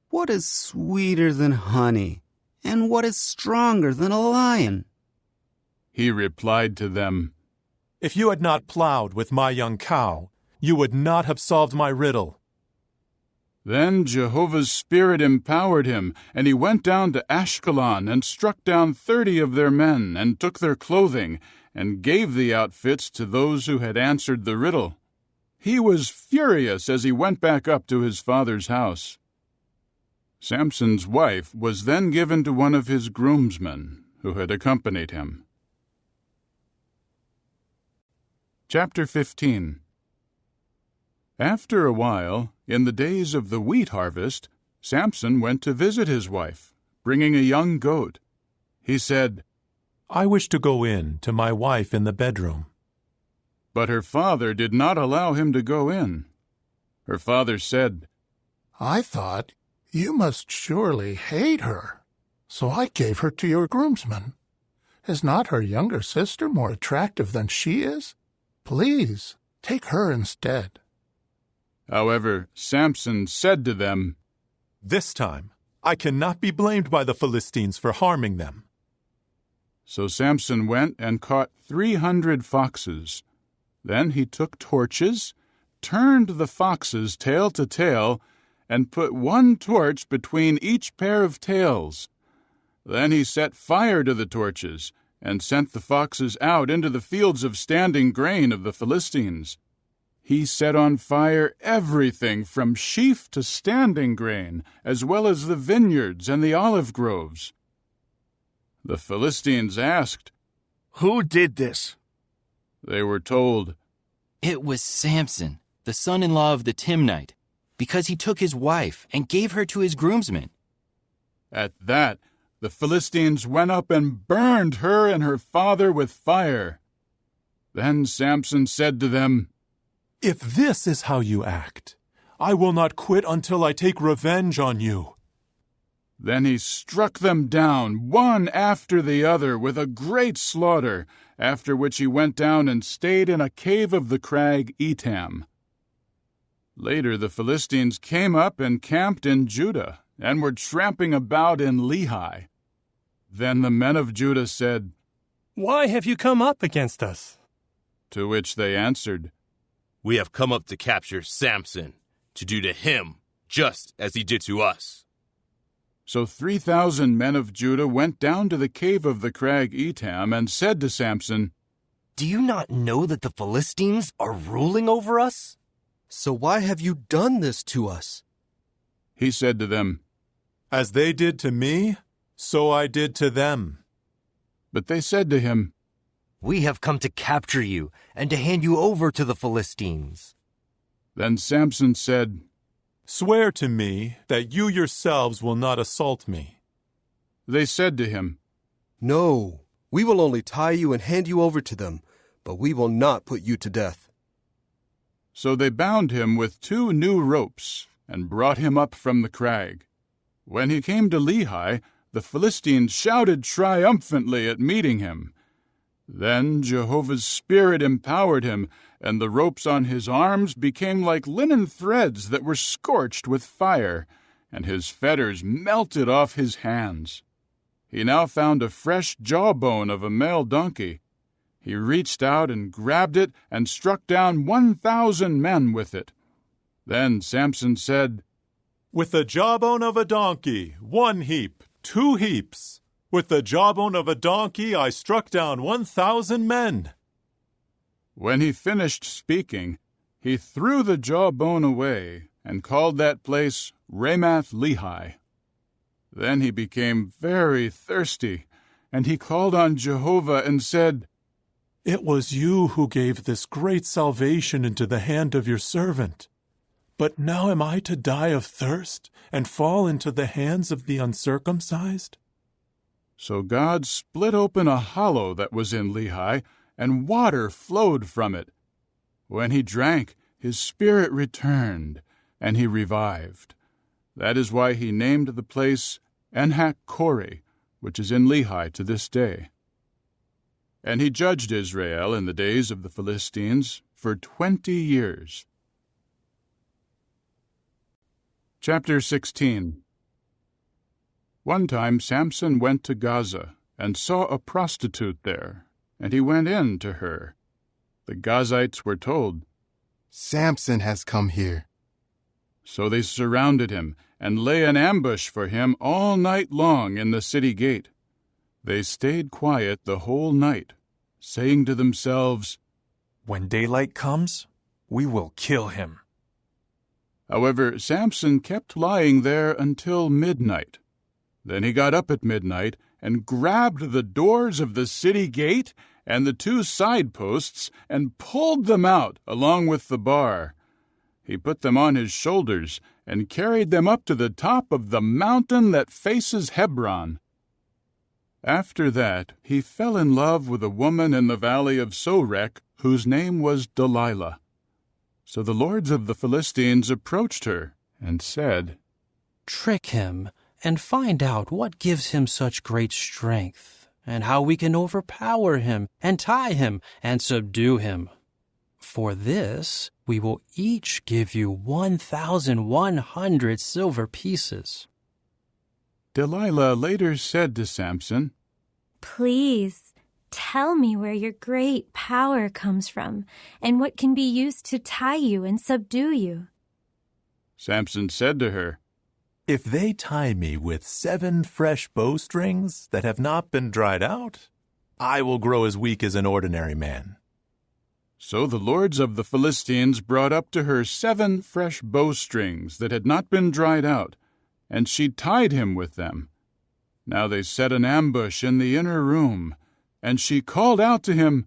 Speaker 8: What is sweeter than honey, and what is stronger than a lion?
Speaker 1: He replied to them,
Speaker 17: If you had not plowed with my young cow, you would not have solved my riddle.
Speaker 1: Then Jehovah's Spirit empowered him, and he went down to Ashkelon and struck down 30 of their men, and took their clothing, and gave the outfits to those who had answered the riddle. He was furious as he went back up to his father's house. Samson's wife was then given to one of his groomsmen, who had accompanied him. Chapter 15. After a while, in the days of the wheat harvest, Samson went to visit his wife, bringing a young goat. He said,
Speaker 17: I wish to go in to my wife in the bedroom.
Speaker 1: But her father did not allow him to go in. Her father said,
Speaker 12: I thought you must surely hate her, so I gave her to your groomsmen. Is not her younger sister more attractive than she is? Please, take her instead.
Speaker 1: However, Samson said to them,
Speaker 17: This time I cannot be blamed by the Philistines for harming them.
Speaker 1: So Samson went and caught 300 foxes. Then he took torches, turned the foxes tail to tail, and put one torch between each pair of tails. Then he set fire to the torches, and sent the foxes out into the fields of standing grain of the Philistines. He set on fire everything from sheaf to standing grain, as well as the vineyards and the olive groves. The Philistines asked,
Speaker 21: Who did this?
Speaker 1: They were told,
Speaker 19: It was Samson, the son-in-law of the Timnite, because he took his wife and gave her to his groomsmen.
Speaker 1: At that, the Philistines went up and burned her and her father with fire. Then Samson said to them,
Speaker 17: If this is how you act, I will not quit until I take revenge on you.
Speaker 1: Then he struck them down, one after the other, with a great slaughter, after which he went down and stayed in a cave of the crag Etam. Later the Philistines came up and camped in Judah, and were tramping about in Lehi. Then the men of Judah said,
Speaker 9: Why have you come up against us?
Speaker 1: To which they answered,
Speaker 22: We have come up to capture Samson, to do to him just as he did to us.
Speaker 1: So 3,000 men of Judah went down to the cave of the crag Etam and said to Samson,
Speaker 23: Do you not know that the Philistines are ruling over us? So why have you done this to us?
Speaker 1: He said to them,
Speaker 17: As they did to me, so I did to them.
Speaker 1: But they said to him,
Speaker 23: We have come to capture you and to hand you over to the Philistines.
Speaker 1: Then Samson said,
Speaker 17: Swear to me that you yourselves will not assault me.
Speaker 1: They said to him,
Speaker 24: No, we will only tie you and hand you over to them, but we will not put you to death.
Speaker 1: So they bound him with 2 new ropes and brought him up from the crag. When he came to Lehi, the Philistines shouted triumphantly at meeting him. Then Jehovah's Spirit empowered him, and the ropes on his arms became like linen threads that were scorched with fire, and his fetters melted off his hands. He now found a fresh jawbone of a male donkey. He reached out and grabbed it and struck down 1,000 men with it. Then Samson said,
Speaker 17: With the jawbone of a donkey, 1 heap, 2 heaps. With the jawbone of a donkey I struck down 1,000 men.
Speaker 1: When he finished speaking, he threw the jawbone away and called that place Ramath-Lehi. Then he became very thirsty, and he called on Jehovah and said,
Speaker 17: "It was you who gave this great salvation into the hand of your servant. But now am I to die of thirst and fall into the hands of the uncircumcised?"
Speaker 1: So God split open a hollow that was in Lehi, and water flowed from it. When he drank, his spirit returned, and he revived. That is why he named the place Enhakkore, which is in Lehi to this day. And he judged Israel in the days of the Philistines for 20 years. Chapter 16. One time Samson went to Gaza and saw a prostitute there, and he went in to her. The Gazites were told,
Speaker 3: "Samson has come here."
Speaker 1: So they surrounded him and lay an ambush for him all night long in the city gate. They stayed quiet the whole night, saying to themselves,
Speaker 2: "When daylight comes, we will kill him."
Speaker 1: However, Samson kept lying there until midnight. Then he got up at midnight and grabbed the doors of the city gate and the 2 side posts and pulled them out along with the bar. He put them on his shoulders and carried them up to the top of the mountain that faces Hebron. After that, he fell in love with a woman in the valley of Sorek, whose name was Delilah. So the lords of the Philistines approached her and said,
Speaker 26: "Trick him and find out what gives him such great strength, and how we can overpower him and tie him and subdue him. For this, we will each give you 1,100 silver pieces."
Speaker 1: Delilah later said to Samson,
Speaker 4: "Please, tell me where your great power comes from, and what can be used to tie you and subdue you."
Speaker 1: Samson said to her,
Speaker 17: "If they tie me with 7 fresh bowstrings that have not been dried out, I will grow as weak as an ordinary man."
Speaker 1: So the lords of the Philistines brought up to her 7 fresh bowstrings that had not been dried out, and she tied him with them. Now they set an ambush in the inner room, and she called out to him,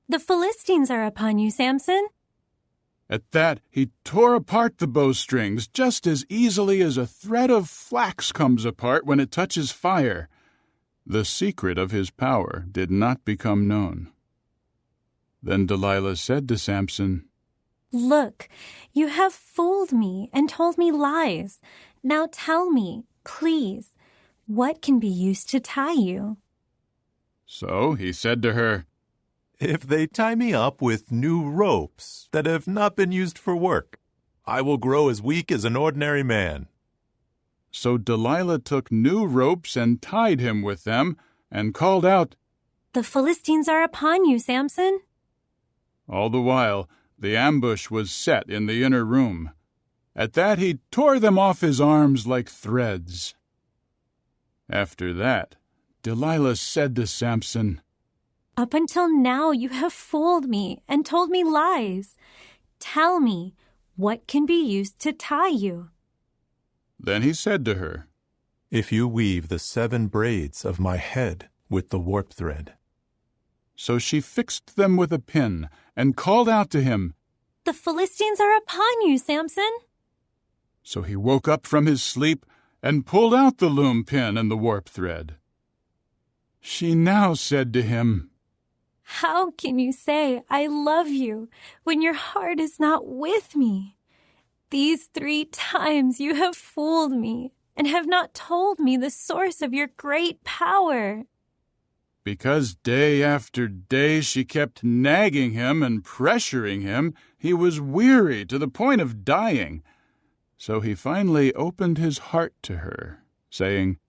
Speaker 4: "The Philistines are upon you, Samson."
Speaker 1: At that he tore apart the bowstrings just as easily as a thread of flax comes apart when it touches fire. The secret of his power did not become known. Then Delilah said to Samson,
Speaker 4: "Look, you have fooled me and told me lies. Now tell me, please, what can be used to tie you?"
Speaker 1: So he said to her,
Speaker 17: "If they tie me up with new ropes that have not been used for work, I will grow as weak as an ordinary man."
Speaker 1: So Delilah took new ropes and tied him with them, and called out,
Speaker 4: "The Philistines are upon you, Samson."
Speaker 1: All the while, the ambush was set in the inner room. At that he tore them off his arms like threads. After that, Delilah said to Samson,
Speaker 4: "Up until now you have fooled me and told me lies. Tell me, what can be used to tie you?"
Speaker 1: Then he said to her,
Speaker 17: "If you weave the 7 braids of my head with the warp thread."
Speaker 1: So she fixed them with a pin and called out to him,
Speaker 4: "The Philistines are upon you, Samson."
Speaker 1: So he woke up from his sleep and pulled out the loom pin and the warp thread. She now said to him,
Speaker 4: "How can you say, 'I love you,' when your heart is not with me? These 3 times you have fooled me and have not told me the source of your great power."
Speaker 1: Because day after day she kept nagging him and pressuring him, he was weary to the point of dying. So he finally opened his heart to her, saying,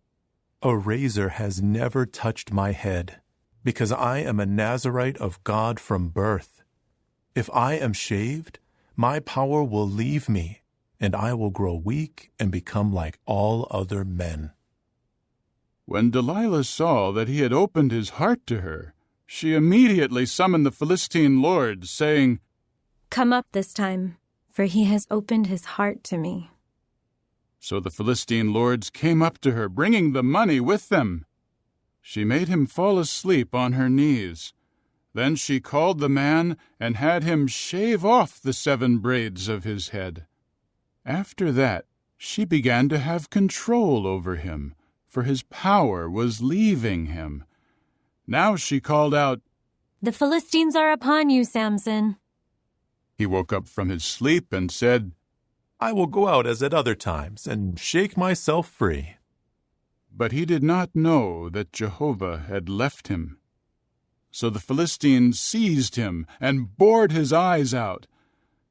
Speaker 17: "A razor has never touched my head, because I am a Nazirite of God from birth. If I am shaved, my power will leave me, and I will grow weak and become like all other men."
Speaker 1: When Delilah saw that he had opened his heart to her, she immediately summoned the Philistine lords, saying,
Speaker 4: "Come up this time,
Speaker 6: for he has opened his heart to me.
Speaker 1: So the Philistine lords came up to her, bringing the money with them. She made him fall asleep on her knees. Then she called the man and had him shave off the 7 braids of his head. After that, she began to have control over him, for his power was leaving him. Now she called out,
Speaker 6: "The Philistines are upon you, Samson."
Speaker 1: He woke up from his sleep and said,
Speaker 17: I will go out as at other times and shake myself free.
Speaker 1: But he did not know that Jehovah had left him. So the Philistines seized him and bored his eyes out.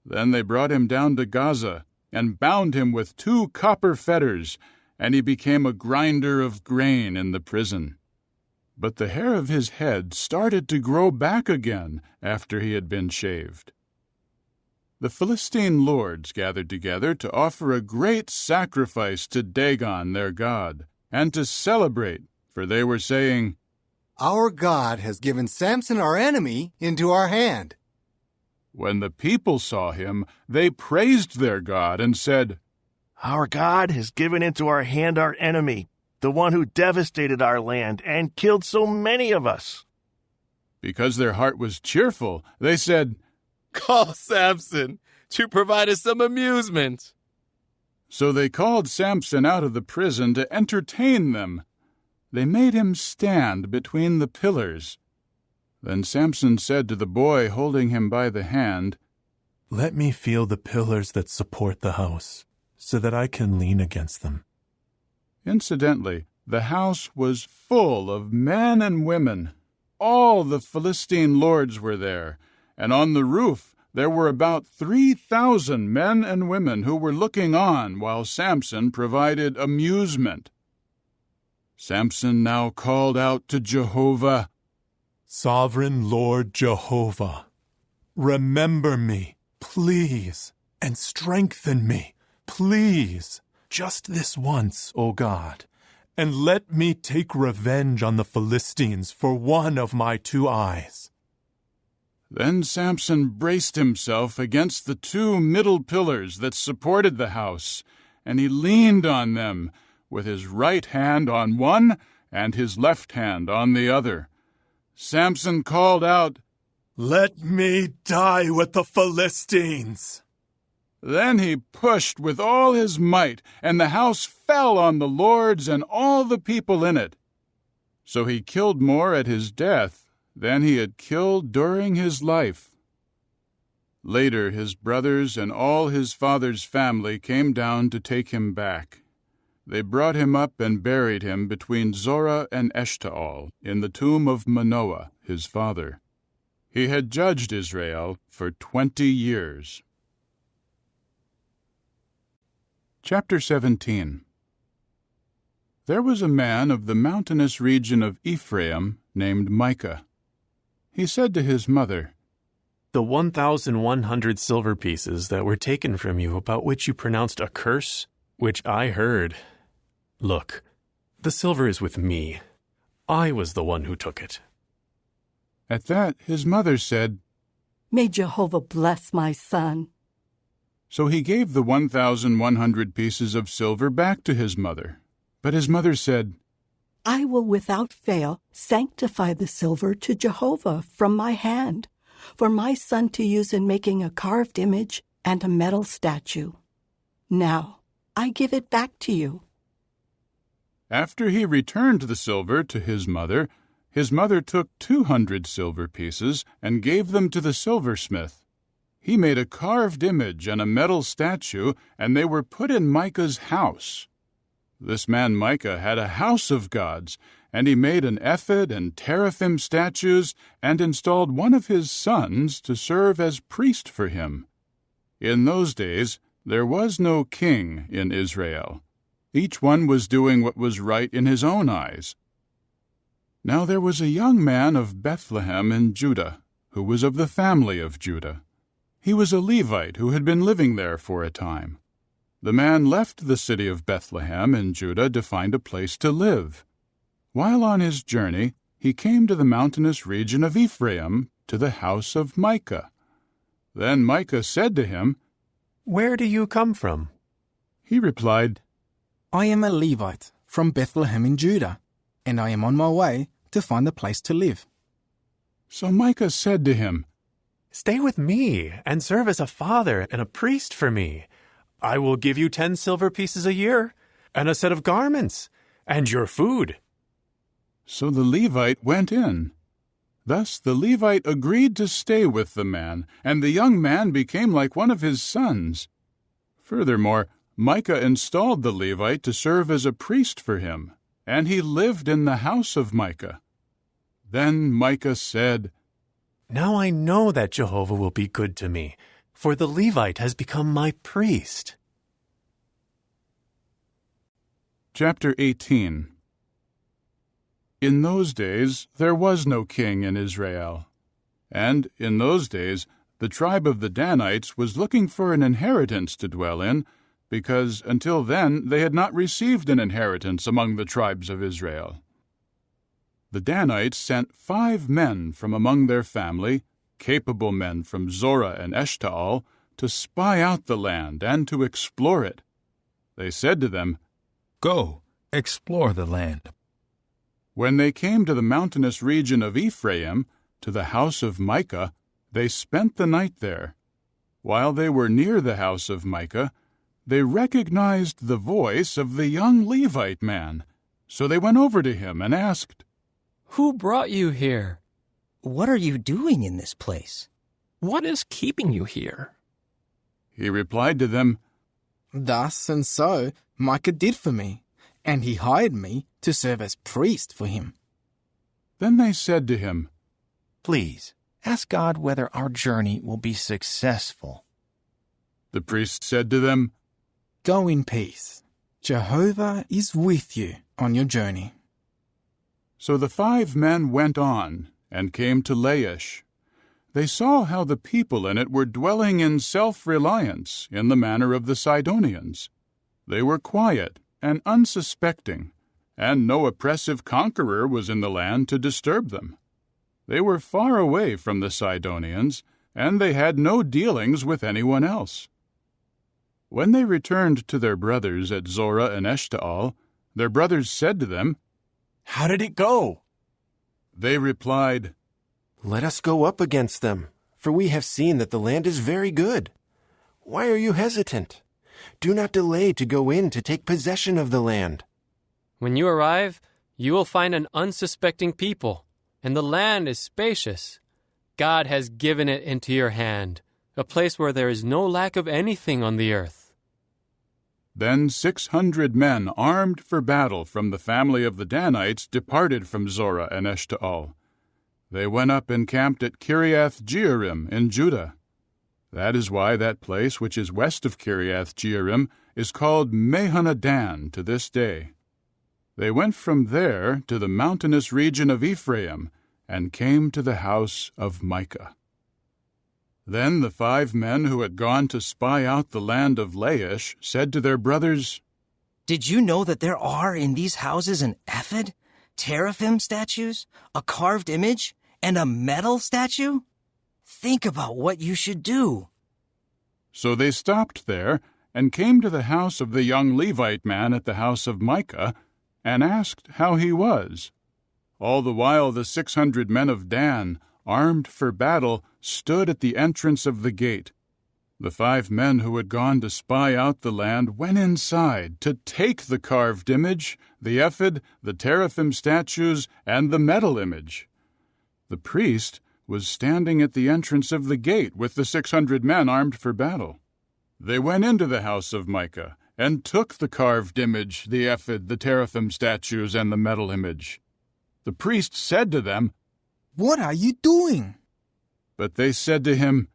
Speaker 1: Then they brought him down to Gaza and bound him with 2 copper fetters, and he became a grinder of grain in the prison. But the hair of his head started to grow back again after he had been shaved. The Philistine lords gathered together to offer a great sacrifice to Dagon their god, and to celebrate, for they were saying,
Speaker 3: Our God has given Samson our enemy into our hand.
Speaker 1: When the people saw him, they praised their God and said,
Speaker 21: Our God has given into our hand our enemy, the one who devastated our land and killed so many of us.
Speaker 1: Because their heart was cheerful, they said,
Speaker 22: Call Samson to provide us some amusement.
Speaker 1: So they called Samson out of the prison to entertain them. They made him stand between the pillars. Then Samson said to the boy holding him by the hand,
Speaker 17: Let me feel the pillars that support the house, so that I can lean against them.
Speaker 1: Incidentally, the house was full of men and women. All the Philistine lords were there, and on the roof there were about 3,000 men and women who were looking on while Samson provided amusement. Samson now called out to Jehovah,
Speaker 17: Sovereign Lord Jehovah, remember me, please, and strengthen me, please, just this once, O God, and let me take revenge on the Philistines for one of my 2 eyes.
Speaker 1: Then Samson braced himself against the 2 middle pillars that supported the house, and he leaned on them, with his right hand on one and his left hand on the other. Samson called out,
Speaker 17: Let me die with the Philistines!
Speaker 1: Then he pushed with all his might, and the house fell on the lords and all the people in it. So he killed more at his death than he had killed during his life. Later his brothers and all his father's family came down to take him back. They brought him up and buried him between Zorah and Eshtaol in the tomb of Manoah, his father. He had judged Israel for 20 years. Chapter 17. There was a man of the mountainous region of Ephraim named Micah. He said to his mother,
Speaker 11: The 1,100 silver pieces that were taken from you, about which you pronounced a curse, which I heard. Look, the silver is with me. I was the one who took it.
Speaker 1: At that his mother said,
Speaker 13: May Jehovah bless my son.
Speaker 1: So he gave the 1,100 pieces of silver back to his mother. But his mother said,
Speaker 13: I will without fail sanctify the silver to Jehovah from my hand, for my son to use in making a carved image and a metal statue. Now I give it back to you.
Speaker 1: After he returned the silver to his mother took 200 silver pieces and gave them to the silversmith. He made a carved image and a metal statue, and they were put in Micah's house. This man Micah had a house of gods, and he made an ephod and teraphim statues and installed one of his sons to serve as priest for him. In those days there was no king in Israel. Each one was doing what was right in his own eyes. Now there was a young man of Bethlehem in Judah, who was of the family of Judah. He was a Levite who had been living there for a time. The man left the city of Bethlehem in Judah to find a place to live. While on his journey, he came to the mountainous region of Ephraim, to the house of Micah. Then Micah said to him,
Speaker 11: Where do you come from?
Speaker 1: He replied,
Speaker 5: I am a Levite from Bethlehem in Judah, and I am on my way to find a place to live.
Speaker 1: So Micah said to him,
Speaker 11: Stay with me and serve as a father and a priest for me. I will give you 10 silver pieces a year, and a set of garments, and your food.
Speaker 1: So the Levite went in. Thus the Levite agreed to stay with the man, and the young man became like one of his sons. Furthermore, Micah installed the Levite to serve as a priest for him, and he lived in the house of Micah. Then Micah said,
Speaker 11: Now I know that Jehovah will be good to me, for the Levite has become my priest.
Speaker 1: Chapter 18. In those days there was no king in Israel. And in those days the tribe of the Danites was looking for an inheritance to dwell in, because until then they had not received an inheritance among the tribes of Israel. The Danites sent 5 men from among their family, capable men from Zorah and Eshtaol, to spy out the land and to explore it. They said to them,
Speaker 10: Go, explore the land.
Speaker 1: When they came to the mountainous region of Ephraim, to the house of Micah, they spent the night there. While they were near the house of Micah, they recognized the voice of the young Levite man. So they went over to him and asked,
Speaker 15: Who brought you here?
Speaker 16: What are you doing in this place?
Speaker 15: What is keeping you here?
Speaker 1: He replied to them,
Speaker 5: Thus and so Micah did for me, and he hired me to serve as priest for him.
Speaker 1: Then they said to him,
Speaker 18: Please, ask God whether our journey will be successful.
Speaker 1: The priest said to them,
Speaker 5: Go in peace. Jehovah is with you on your journey.
Speaker 1: So the 5 men went on and came to Laish. They saw how the people in it were dwelling in self-reliance in the manner of the Sidonians. They were quiet and unsuspecting, and no oppressive conqueror was in the land to disturb them. They were far away from the Sidonians, and they had no dealings with anyone else. When they returned to their brothers at Zorah and Eshtaol, their brothers said to them,
Speaker 22: How did it go?
Speaker 25: They replied, Let us go up against them, for we have seen that the land is very good. Why are you hesitant? Do not delay to go in to take possession of the land.
Speaker 15: When you arrive, you will find an unsuspecting people, and the land is spacious. God has given it into your hand, a place where there is no lack of anything on the earth.
Speaker 1: Then 600 men armed for battle from the family of the Danites departed from Zorah and Eshtaol. They went up and camped at Kiriath Jearim in Judah. That is why that place which is west of Kiriath Jearim is called Mehanadan to this day. They went from there to the mountainous region of Ephraim and came to the house of Micah. Then the 5 men who had gone to spy out the land of Laish said to their brothers,
Speaker 16: Did you know that there are in these houses an ephod, teraphim statues, a carved image, and a metal statue? Think about what you should do.
Speaker 1: So they stopped there and came to the house of the young Levite man at the house of Micah and asked how he was. All the while the 600 men of Dan, armed for battle, stood at the entrance of the gate. The 5 men who had gone to spy out the land went inside to take the carved image, the ephod, the teraphim statues, and the metal image. The priest was standing at the entrance of the gate with the 600 men armed for battle. They went into the house of Micah and took the carved image, the ephod, the teraphim statues, and the metal image. The priest said to them,
Speaker 5: What are you doing?
Speaker 1: But they said to him,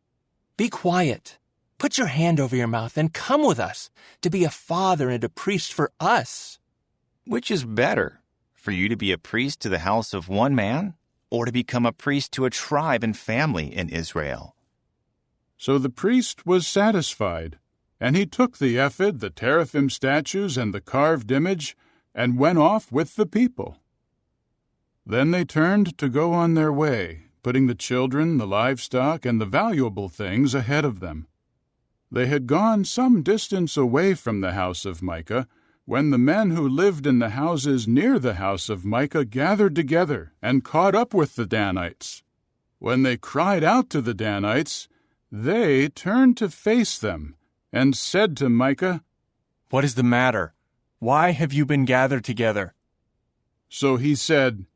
Speaker 26: Be quiet. Put your hand over your mouth and come with us to be a father and a priest for us.
Speaker 18: Which is better, for you to be a priest to the house of one man, or to become a priest to a tribe and family in Israel?
Speaker 1: So the priest was satisfied, and he took the ephod, the teraphim statues, and the carved image, and went off with the people. Then they turned to go on their way, putting the children, the livestock, and the valuable things ahead of them. They had gone some distance away from the house of Micah, when the men who lived in the houses near the house of Micah gathered together and caught up with the Danites. When they cried out to the Danites, they turned to face them and said to Micah,
Speaker 2: "What is the matter? Why have you been gathered together?"
Speaker 1: So he said,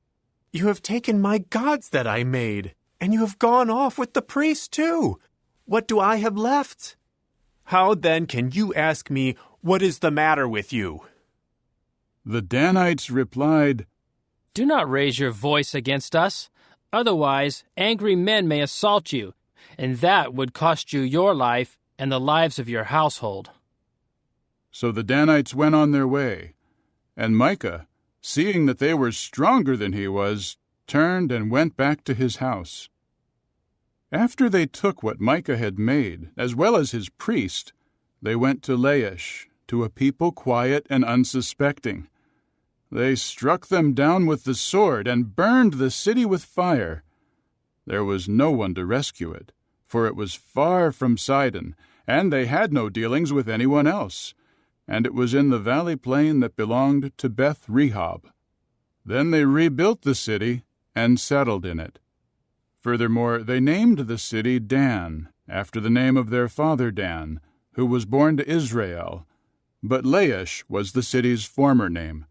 Speaker 11: "You have taken my gods that I made, and you have gone off with the priests too. What do I have left? How then can you ask me, what is the matter with you?"
Speaker 1: The Danites replied,
Speaker 7: "Do not raise your voice against us. Otherwise, angry men may assault you, and that would cost you your life and the lives of your household."
Speaker 1: So the Danites went on their way, and Micah, seeing that they were stronger than he was, turned and went back to his house. After they took what Micah had made, as well as his priest, they went to Laish, to a people quiet and unsuspecting. They struck them down with the sword and burned the city with fire. There was no one to rescue it, for it was far from Sidon, and they had no dealings with anyone else, and it was in the valley plain that belonged to Beth Rehob. Then they rebuilt the city and settled in it. Furthermore, they named the city Dan, after the name of their father Dan, who was born to Israel, but Laish was the city's former name.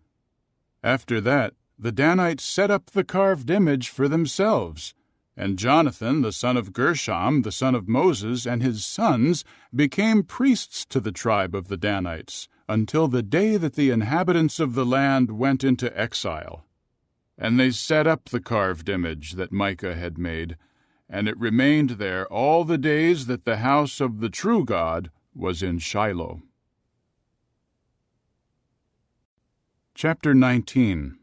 Speaker 1: After that, the Danites set up the carved image for themselves, and Jonathan, the son of Gershom, the son of Moses, and his sons became priests to the tribe of the Danites, until the day that the inhabitants of the land went into exile. And they set up the carved image that Micah had made, and it remained there all the days that the house of the true God was in Shiloh. Chapter 19.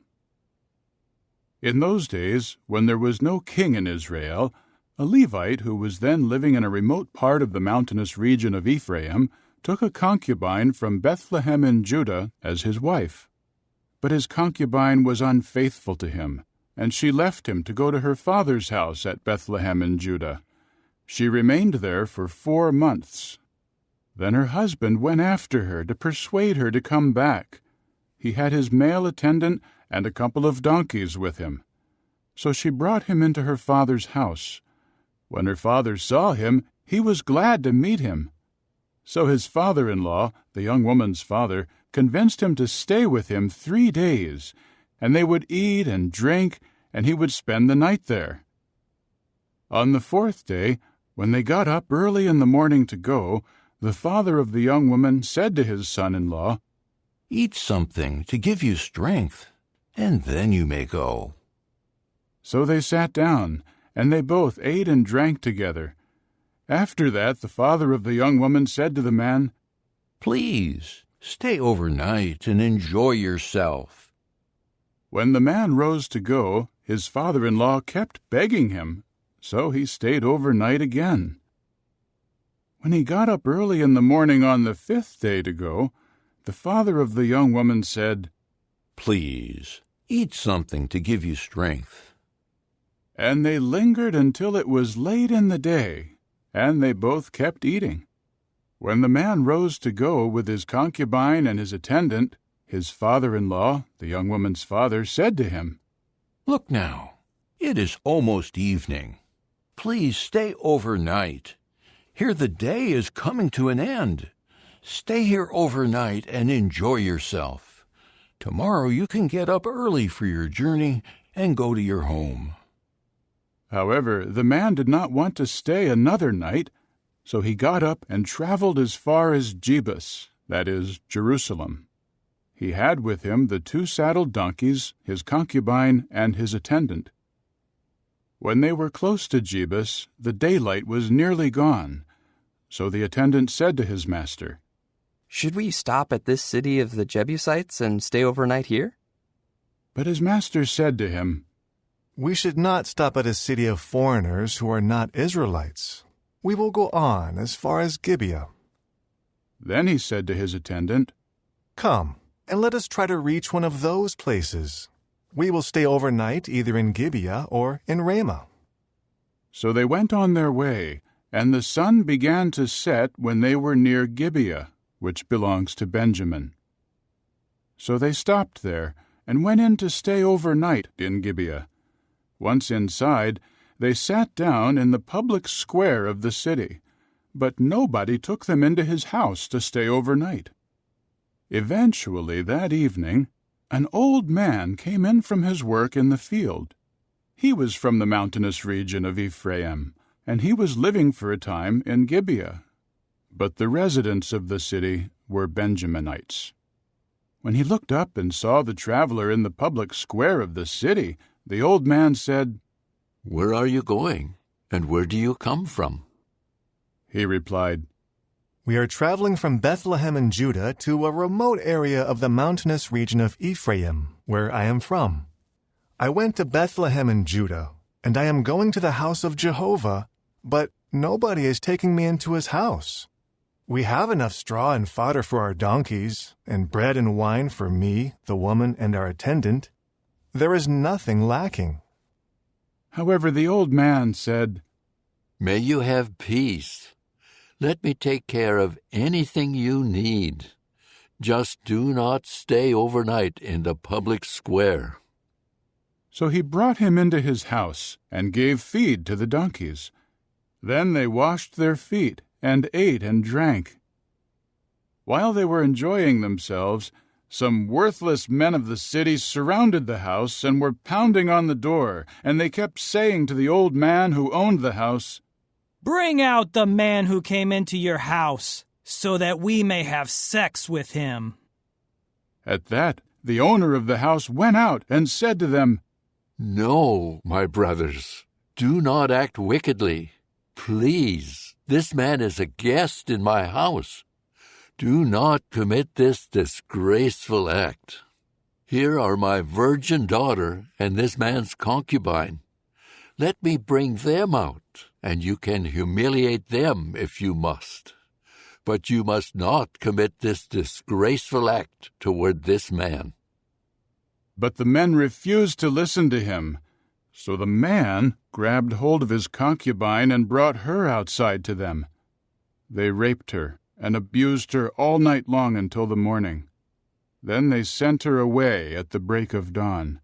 Speaker 1: In those days, when there was no king in Israel, a Levite who was then living in a remote part of the mountainous region of Ephraim took a concubine from Bethlehem in Judah as his wife. But his concubine was unfaithful to him, and she left him to go to her father's house at Bethlehem in Judah. She remained there for 4 months. Then her husband went after her to persuade her to come back. He had his male attendant and a couple of donkeys with him. So she brought him into her father's house. When her father saw him, he was glad to meet him. So his father-in-law, the young woman's father, convinced him to stay with him 3 days, and they would eat and drink, and he would spend the night there. On the 4th day, when they got up early in the morning to go, the father of the young woman said to his son-in-law,
Speaker 8: "Eat something to give you strength, and then you may go."
Speaker 1: So they sat down, and they both ate and drank together. After that, the father of the young woman said to the man,
Speaker 8: "Please, stay overnight and enjoy yourself."
Speaker 1: When the man rose to go, his father-in-law kept begging him, so he stayed overnight again. When he got up early in the morning on the 5th day to go, the father of the young woman said,
Speaker 8: "Please, eat something to give you strength."
Speaker 1: And they lingered until it was late in the day, and they both kept eating. When the man rose to go with his concubine and his attendant, his father-in-law, the young woman's father, said to him,
Speaker 8: "Look now, it is almost evening. Please stay overnight. Here the day is coming to an end. Stay here overnight and enjoy yourself. Tomorrow you can get up early for your journey and go to your home."
Speaker 1: However, the man did not want to stay another night, so he got up and traveled as far as Jebus, that is, Jerusalem. He had with him the 2 saddled donkeys, his concubine, and his attendant. When they were close to Jebus, the daylight was nearly gone. So the attendant said to his master,
Speaker 12: "Should we stop at this city of the Jebusites and stay overnight here?"
Speaker 1: But his master said to him,
Speaker 2: "We should not stop at a city of foreigners who are not Israelites. We will go on as far as Gibeah."
Speaker 1: Then he said to his attendant,
Speaker 2: "Come, and let us try to reach one of those places. We will stay overnight either in Gibeah or in Ramah."
Speaker 1: So they went on their way, and the sun began to set when they were near Gibeah, which belongs to Benjamin. So they stopped there and went in to stay overnight in Gibeah. Once inside, they sat down in the public square of the city, but nobody took them into his house to stay overnight. Eventually, that evening, an old man came in from his work in the field. He was from the mountainous region of Ephraim, and he was living for a time in Gibeah. But the residents of the city were Benjaminites. When he looked up and saw the traveler in the public square of the city, the old man said,
Speaker 8: "Where are you going, and where do you come from?"
Speaker 1: He replied,
Speaker 2: "We are traveling from Bethlehem in Judah to a remote area of the mountainous region of Ephraim, where I am from. I went to Bethlehem in Judah, and I am going to the house of Jehovah, but nobody is taking me into his house. We have enough straw and fodder for our donkeys, and bread and wine for me, the woman, and our attendant. There is nothing lacking."
Speaker 1: However, the old man said,
Speaker 8: "May you have peace. Let me take care of anything you need. Just do not stay overnight in the public square."
Speaker 1: So he brought him into his house and gave feed to the donkeys. Then they washed their feet and ate and drank. While they were enjoying themselves, some worthless men of the city surrounded the house and were pounding on the door, and they kept saying to the old man who owned the house,
Speaker 9: "Bring out the man who came into your house, so that we may have sex with him."
Speaker 1: At that, the owner of the house went out and said to them,
Speaker 8: "No, my brothers, do not act wickedly. Please, this man is a guest in my house. Do not commit this disgraceful act. Here are my virgin daughter and this man's concubine. Let me bring them out, and you can humiliate them if you must. But you must not commit this disgraceful act toward this man."
Speaker 1: But the men refused to listen to him. So the man grabbed hold of his concubine and brought her outside to them. They raped her and abused her all night long until the morning. Then they sent her away at the break of dawn.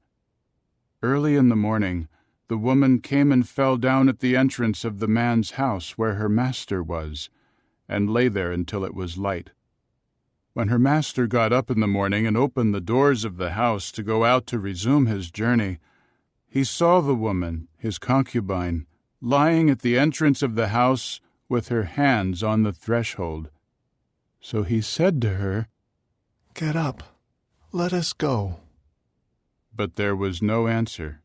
Speaker 1: Early in the morning, the woman came and fell down at the entrance of the man's house where her master was, and lay there until it was light. When her master got up in the morning and opened the doors of the house to go out to resume his journey, he saw the woman, his concubine, lying at the entrance of the house with her hands on the threshold. So he said to her,
Speaker 2: "Get up, let us go."
Speaker 1: But there was no answer.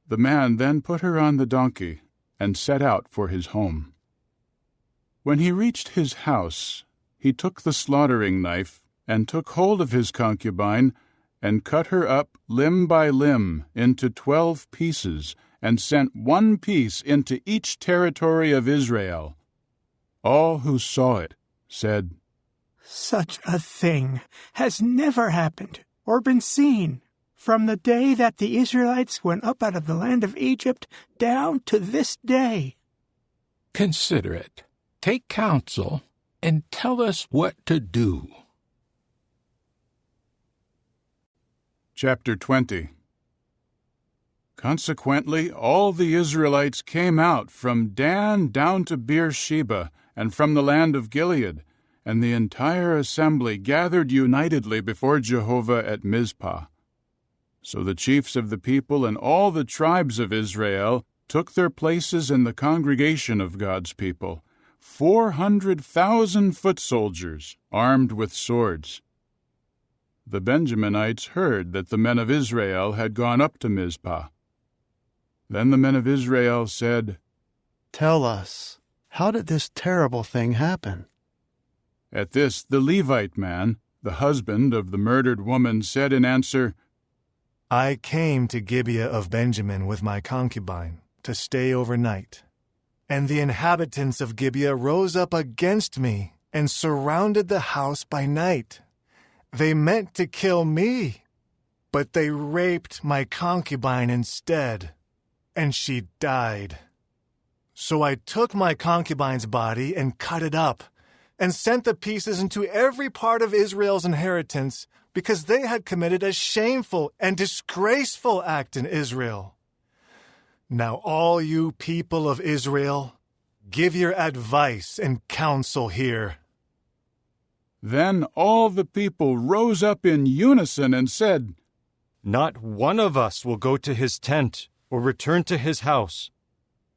Speaker 1: The man then put her on the donkey and set out for his home. When he reached his house, he took the slaughtering knife and took hold of his concubine and cut her up limb by limb into 12 pieces, and sent one piece into each territory of Israel. All who saw it said,
Speaker 14: "Such a thing has never happened or been seen from the day that the Israelites went up out of the land of Egypt down to this day."
Speaker 10: Consider it, take counsel, and tell us what to do.
Speaker 1: Chapter 20. Consequently, all the Israelites came out from Dan down to Beersheba, and from the land of Gilead, and the entire assembly gathered unitedly before Jehovah at Mizpah. So the chiefs of the people and all the tribes of Israel took their places in the congregation of God's people, 400,000 foot soldiers, armed with swords. The Benjaminites heard that the men of Israel had gone up to Mizpah. Then the men of Israel said,
Speaker 19: "Tell us, how did this terrible thing happen?"
Speaker 1: At this, the Levite man, the husband of the murdered woman, said in answer,
Speaker 2: "I came to Gibeah of Benjamin with my concubine to stay overnight. And the inhabitants of Gibeah rose up against me and surrounded the house by night. They meant to kill me, but they raped my concubine instead, and she died. So I took my concubine's body and cut it up, and sent the pieces into every part of Israel's inheritance, because they had committed a shameful and disgraceful act in Israel. Now all you people of Israel, give your advice and counsel here."
Speaker 1: Then all the people rose up in unison and said,
Speaker 3: "Not one of us will go to his tent or return to his house.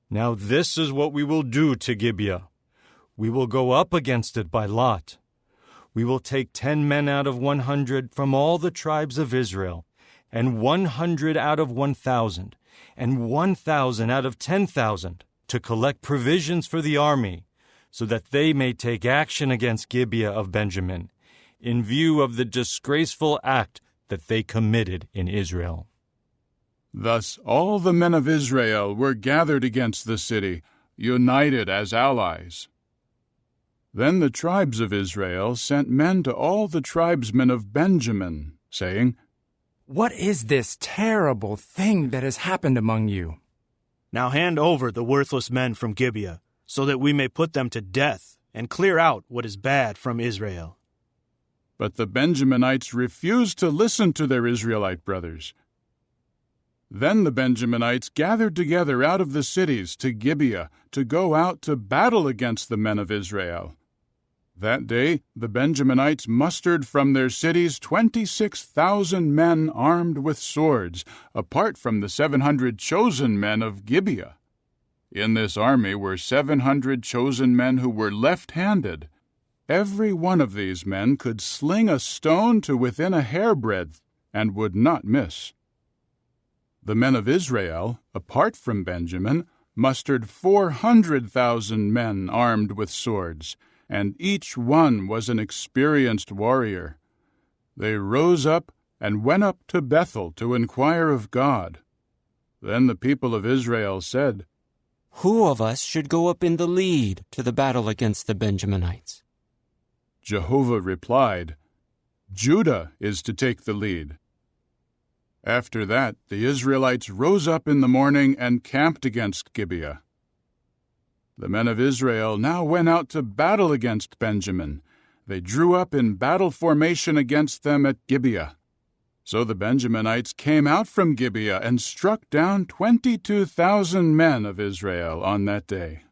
Speaker 3: Now this is what we will do to Gibeah. We will go up against it by lot. We will take 10 men out of 100 from all the tribes of Israel, and 100 out of 1,000, and 1,000 out of 10,000, to collect provisions for the army, so that they may take action against Gibeah of Benjamin, in view of the disgraceful act that they committed in Israel."
Speaker 1: Thus all the men of Israel were gathered against the city, united as allies. Then the tribes of Israel sent men to all the tribesmen of Benjamin, saying,
Speaker 4: "What is this terrible thing that has happened among you?
Speaker 6: Now hand over the worthless men from Gibeah, so that we may put them to death and clear out what is bad from Israel."
Speaker 1: But the Benjaminites refused to listen to their Israelite brothers. Then the Benjaminites gathered together out of the cities to Gibeah to go out to battle against the men of Israel. That day the Benjaminites mustered from their cities 26,000 men armed with swords, apart from the 700 chosen men of Gibeah. In this army were 700 chosen men who were left-handed. Every one of these men could sling a stone to within a hairbreadth and would not miss. The men of Israel, apart from Benjamin, mustered 400,000 men armed with swords, and each one was an experienced warrior. They rose up and went up to Bethel to inquire of God. Then the people of Israel said,
Speaker 20: "Who of us should go up in the lead to the battle against the Benjaminites?"
Speaker 1: Jehovah replied, "Judah is to take the lead." After that, the Israelites rose up in the morning and camped against Gibeah. The men of Israel now went out to battle against Benjamin. They drew up in battle formation against them at Gibeah. So the Benjaminites came out from Gibeah and struck down 22,000 men of Israel on that day.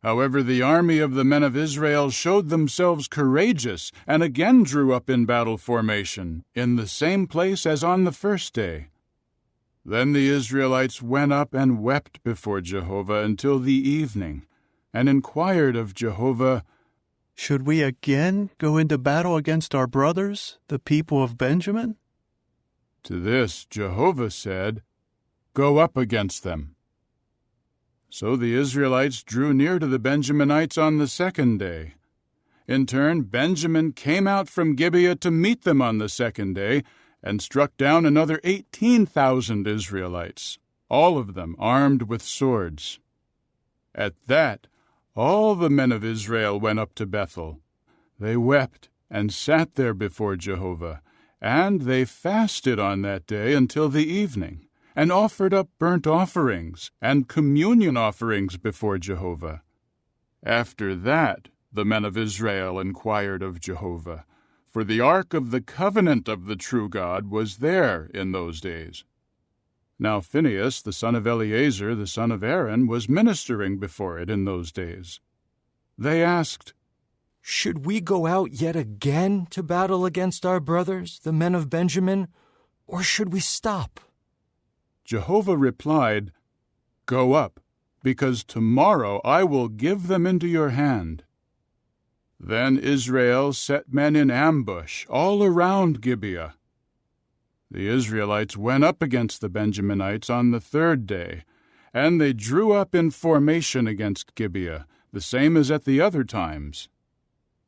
Speaker 1: However, the army of the men of Israel showed themselves courageous and again drew up in battle formation, in the same place as on the first day. Then the Israelites went up and wept before Jehovah until the evening, and inquired of Jehovah,
Speaker 19: "Should we again go into battle against our brothers, the people of Benjamin?"
Speaker 1: To this Jehovah said, "Go up against them." So the Israelites drew near to the Benjaminites on the second day. In turn, Benjamin came out from Gibeah to meet them on the second day, and struck down another 18,000 Israelites, all of them armed with swords. At that, all the men of Israel went up to Bethel. They wept and sat there before Jehovah, and they fasted on that day until the evening, and offered up burnt offerings and communion offerings before Jehovah. After that, the men of Israel inquired of Jehovah, for the ark of the covenant of the true God was there in those days. Now Phinehas, the son of Eleazar, the son of Aaron, was ministering before it in those days. They asked,
Speaker 3: "Should we go out yet again to battle against our brothers, the men of Benjamin, or should we stop?"
Speaker 1: Jehovah replied, "Go up, because tomorrow I will give them into your hand." Then Israel set men in ambush all around Gibeah. The Israelites went up against the Benjaminites on the third day, and they drew up in formation against Gibeah, the same as at the other times.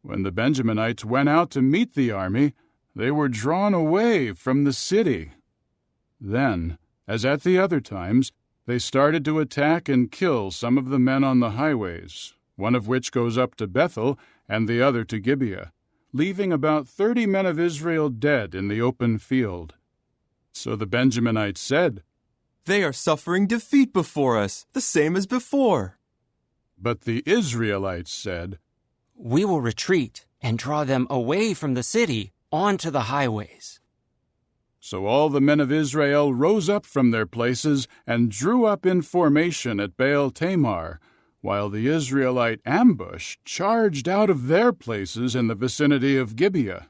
Speaker 1: When the Benjaminites went out to meet the army, they were drawn away from the city. Then, as at the other times, they started to attack and kill some of the men on the highways, one of which goes up to Bethel and the other to Gibeah, leaving about 30 men of Israel dead in the open field. So the Benjaminites said,
Speaker 23: "They are suffering defeat before us, the same as before."
Speaker 1: But the Israelites said,
Speaker 20: "We will retreat and draw them away from the city onto the highways."
Speaker 1: So all the men of Israel rose up from their places and drew up in formation at Baal Tamar, while the Israelite ambush charged out of their places in the vicinity of Gibeah.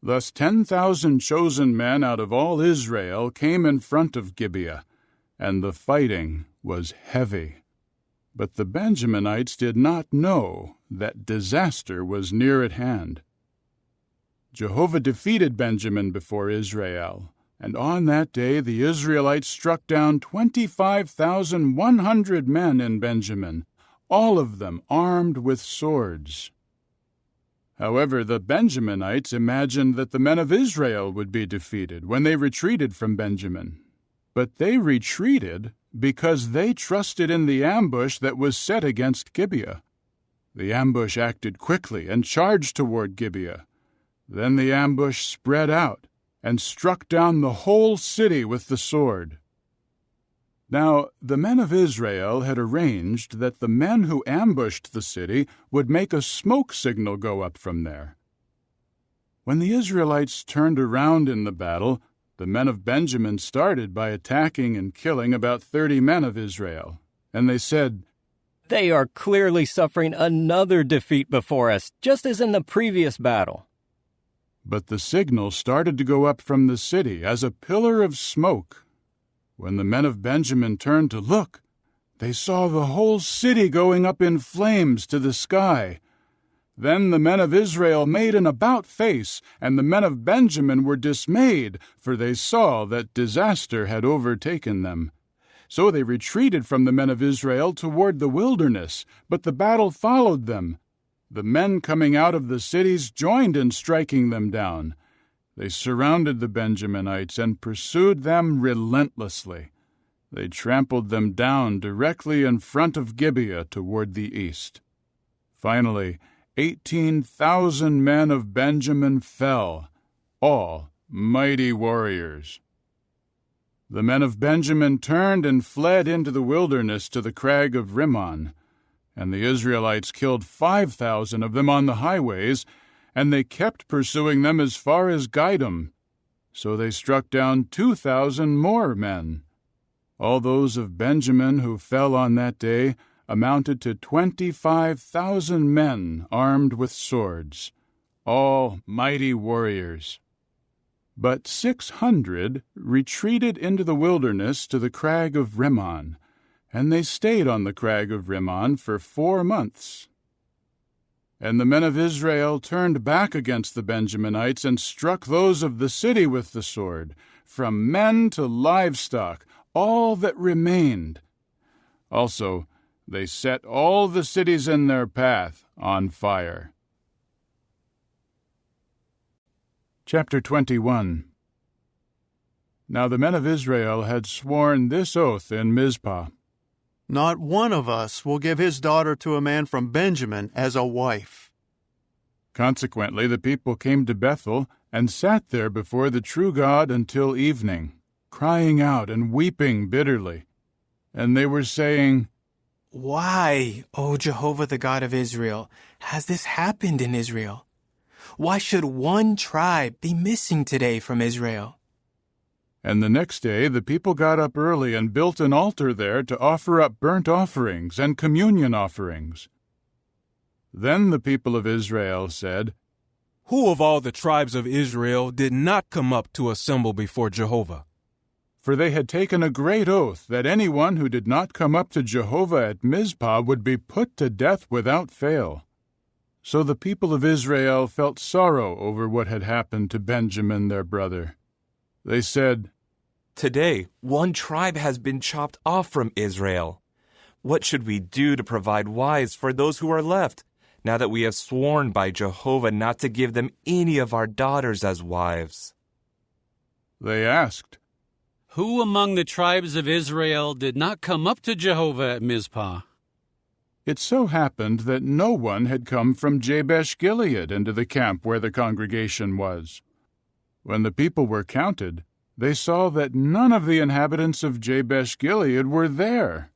Speaker 1: Thus 10,000 chosen men out of all Israel came in front of Gibeah, and the fighting was heavy. But the Benjaminites did not know that disaster was near at hand. Jehovah defeated Benjamin before Israel, and on that day the Israelites struck down 25,100 men in Benjamin, all of them armed with swords. However, the Benjaminites imagined that the men of Israel would be defeated when they retreated from Benjamin. But they retreated because they trusted in the ambush that was set against Gibeah. The ambush acted quickly and charged toward Gibeah. Then the ambush spread out and struck down the whole city with the sword. Now the men of Israel had arranged that the men who ambushed the city would make a smoke signal go up from there. When the Israelites turned around in the battle, the men of Benjamin started by attacking and killing about 30 men of Israel. And they said,
Speaker 13: "They are clearly suffering another defeat before us, just as in the previous battle."
Speaker 1: But the signal started to go up from the city as a pillar of smoke. When the men of Benjamin turned to look, they saw the whole city going up in flames to the sky. Then the men of Israel made an about-face, and the men of Benjamin were dismayed, for they saw that disaster had overtaken them. So they retreated from the men of Israel toward the wilderness, but the battle followed them. The men coming out of the cities joined in striking them down. They surrounded the Benjaminites and pursued them relentlessly. They trampled them down directly in front of Gibeah toward the east. Finally, 18,000 men of Benjamin fell, all mighty warriors. The men of Benjamin turned and fled into the wilderness to the crag of Rimmon, and the Israelites killed 5,000 of them on the highways, and they kept pursuing them as far as Gidom. So they struck down 2,000 more men. All those of Benjamin who fell on that day amounted to 25,000 men armed with swords, all mighty warriors. But 600 retreated into the wilderness to the crag of Rimmon, and they stayed on the crag of Rimmon for 4 months. And the men of Israel turned back against the Benjaminites and struck those of the city with the sword, from men to livestock, all that remained. Also, they set all the cities in their path on fire. Chapter 21. Now the men of Israel had sworn this oath in Mizpah.
Speaker 19: Not one of us will give his daughter to a man from Benjamin as a wife.
Speaker 1: Consequently, the people came to Bethel and sat there before the true God until evening, crying out and weeping bitterly. And they were saying,
Speaker 5: "Why, O Jehovah the God of Israel, has this happened in Israel? Why should one tribe be missing today from Israel?"
Speaker 1: And the next day the people got up early and built an altar there to offer up burnt offerings and communion offerings. Then the people of Israel said,
Speaker 17: "Who of all the tribes of Israel did not come up to assemble before Jehovah?"
Speaker 1: For they had taken a great oath that anyone who did not come up to Jehovah at Mizpah would be put to death without fail. So the people of Israel felt sorrow over what had happened to Benjamin their brother. They said,
Speaker 21: "Today, one tribe has been chopped off from Israel. What should we do to provide wives for those who are left, now that we have sworn by Jehovah not to give them any of our daughters as wives?"
Speaker 1: They asked,
Speaker 22: "Who among the tribes of Israel did not come up to Jehovah at Mizpah?"
Speaker 1: It so happened that no one had come from Jabesh-Gilead into the camp where the congregation was. When the people were counted, they saw that none of the inhabitants of Jabesh-Gilead were there.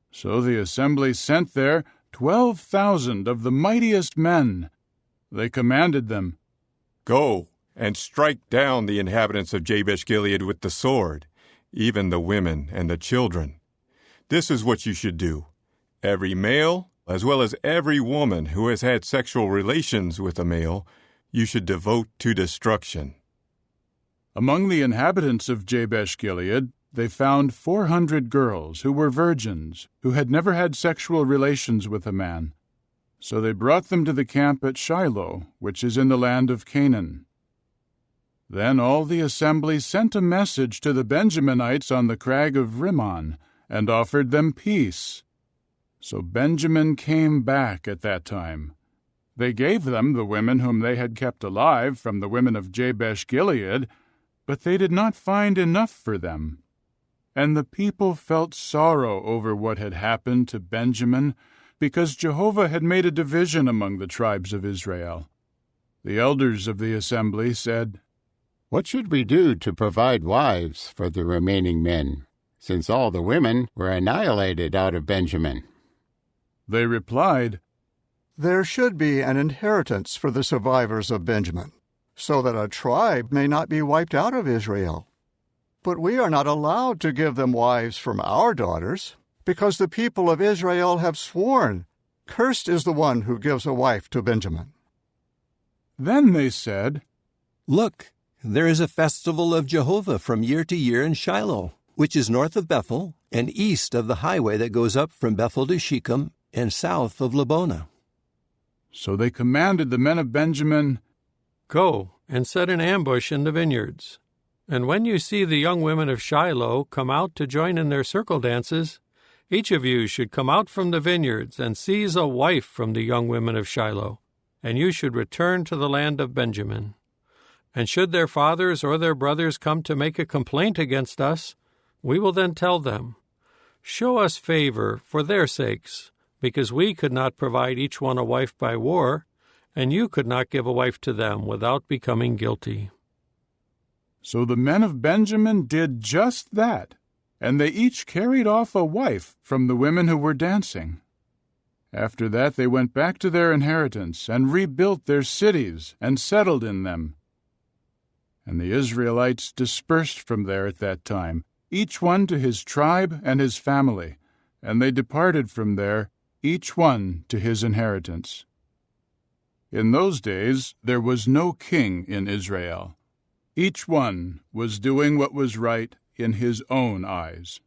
Speaker 1: So the assembly sent there 12,000 of the mightiest men. They commanded them,
Speaker 15: "Go and strike down the inhabitants of Jabesh-Gilead with the sword, even the women and the children. This is what you should do. Every male, as well as every woman who has had sexual relations with a male, you should devote to destruction."
Speaker 1: Among the inhabitants of Jabesh-Gilead, they found 400 girls who were virgins, who had never had sexual relations with a man. So they brought them to the camp at Shiloh, which is in the land of Canaan. Then all the assembly sent a message to the Benjaminites on the crag of Rimmon, and offered them peace. So Benjamin came back at that time. They gave them the women whom they had kept alive from the women of Jabesh-Gilead, but they did not find enough for them. And the people felt sorrow over what had happened to Benjamin, because Jehovah had made a division among the tribes of Israel. The elders of the assembly said,
Speaker 16: "What should we do to provide wives for the remaining men, since all the women were annihilated out of Benjamin?"
Speaker 1: They replied,
Speaker 19: "There should be an inheritance for the survivors of Benjamin, so that a tribe may not be wiped out of Israel. But we are not allowed to give them wives from our daughters, because the people of Israel have sworn, 'Cursed is the one who gives a wife to Benjamin.'"
Speaker 1: Then they said,
Speaker 23: "Look, there is a festival of Jehovah from year to year in Shiloh, which is north of Bethel and east of the highway that goes up from Bethel to Shechem and south of Lebonah."
Speaker 1: So they commanded the men of Benjamin,
Speaker 24: "Go and set an ambush in the vineyards. And when you see the young women of Shiloh come out to join in their circle dances, each of you should come out from the vineyards and seize a wife from the young women of Shiloh, and you should return to the land of Benjamin. And should their fathers or their brothers come to make a complaint against us, we will then tell them, 'Show us favor for their sakes, because we could not provide each one a wife by war, and you could not give a wife to them without becoming guilty.'"
Speaker 1: So the men of Benjamin did just that, and they each carried off a wife from the women who were dancing. After that they went back to their inheritance and rebuilt their cities and settled in them. And the Israelites dispersed from there at that time, each one to his tribe and his family, and they departed from there, each one to his inheritance. In those days there was no king in Israel. Each one was doing what was right in his own eyes.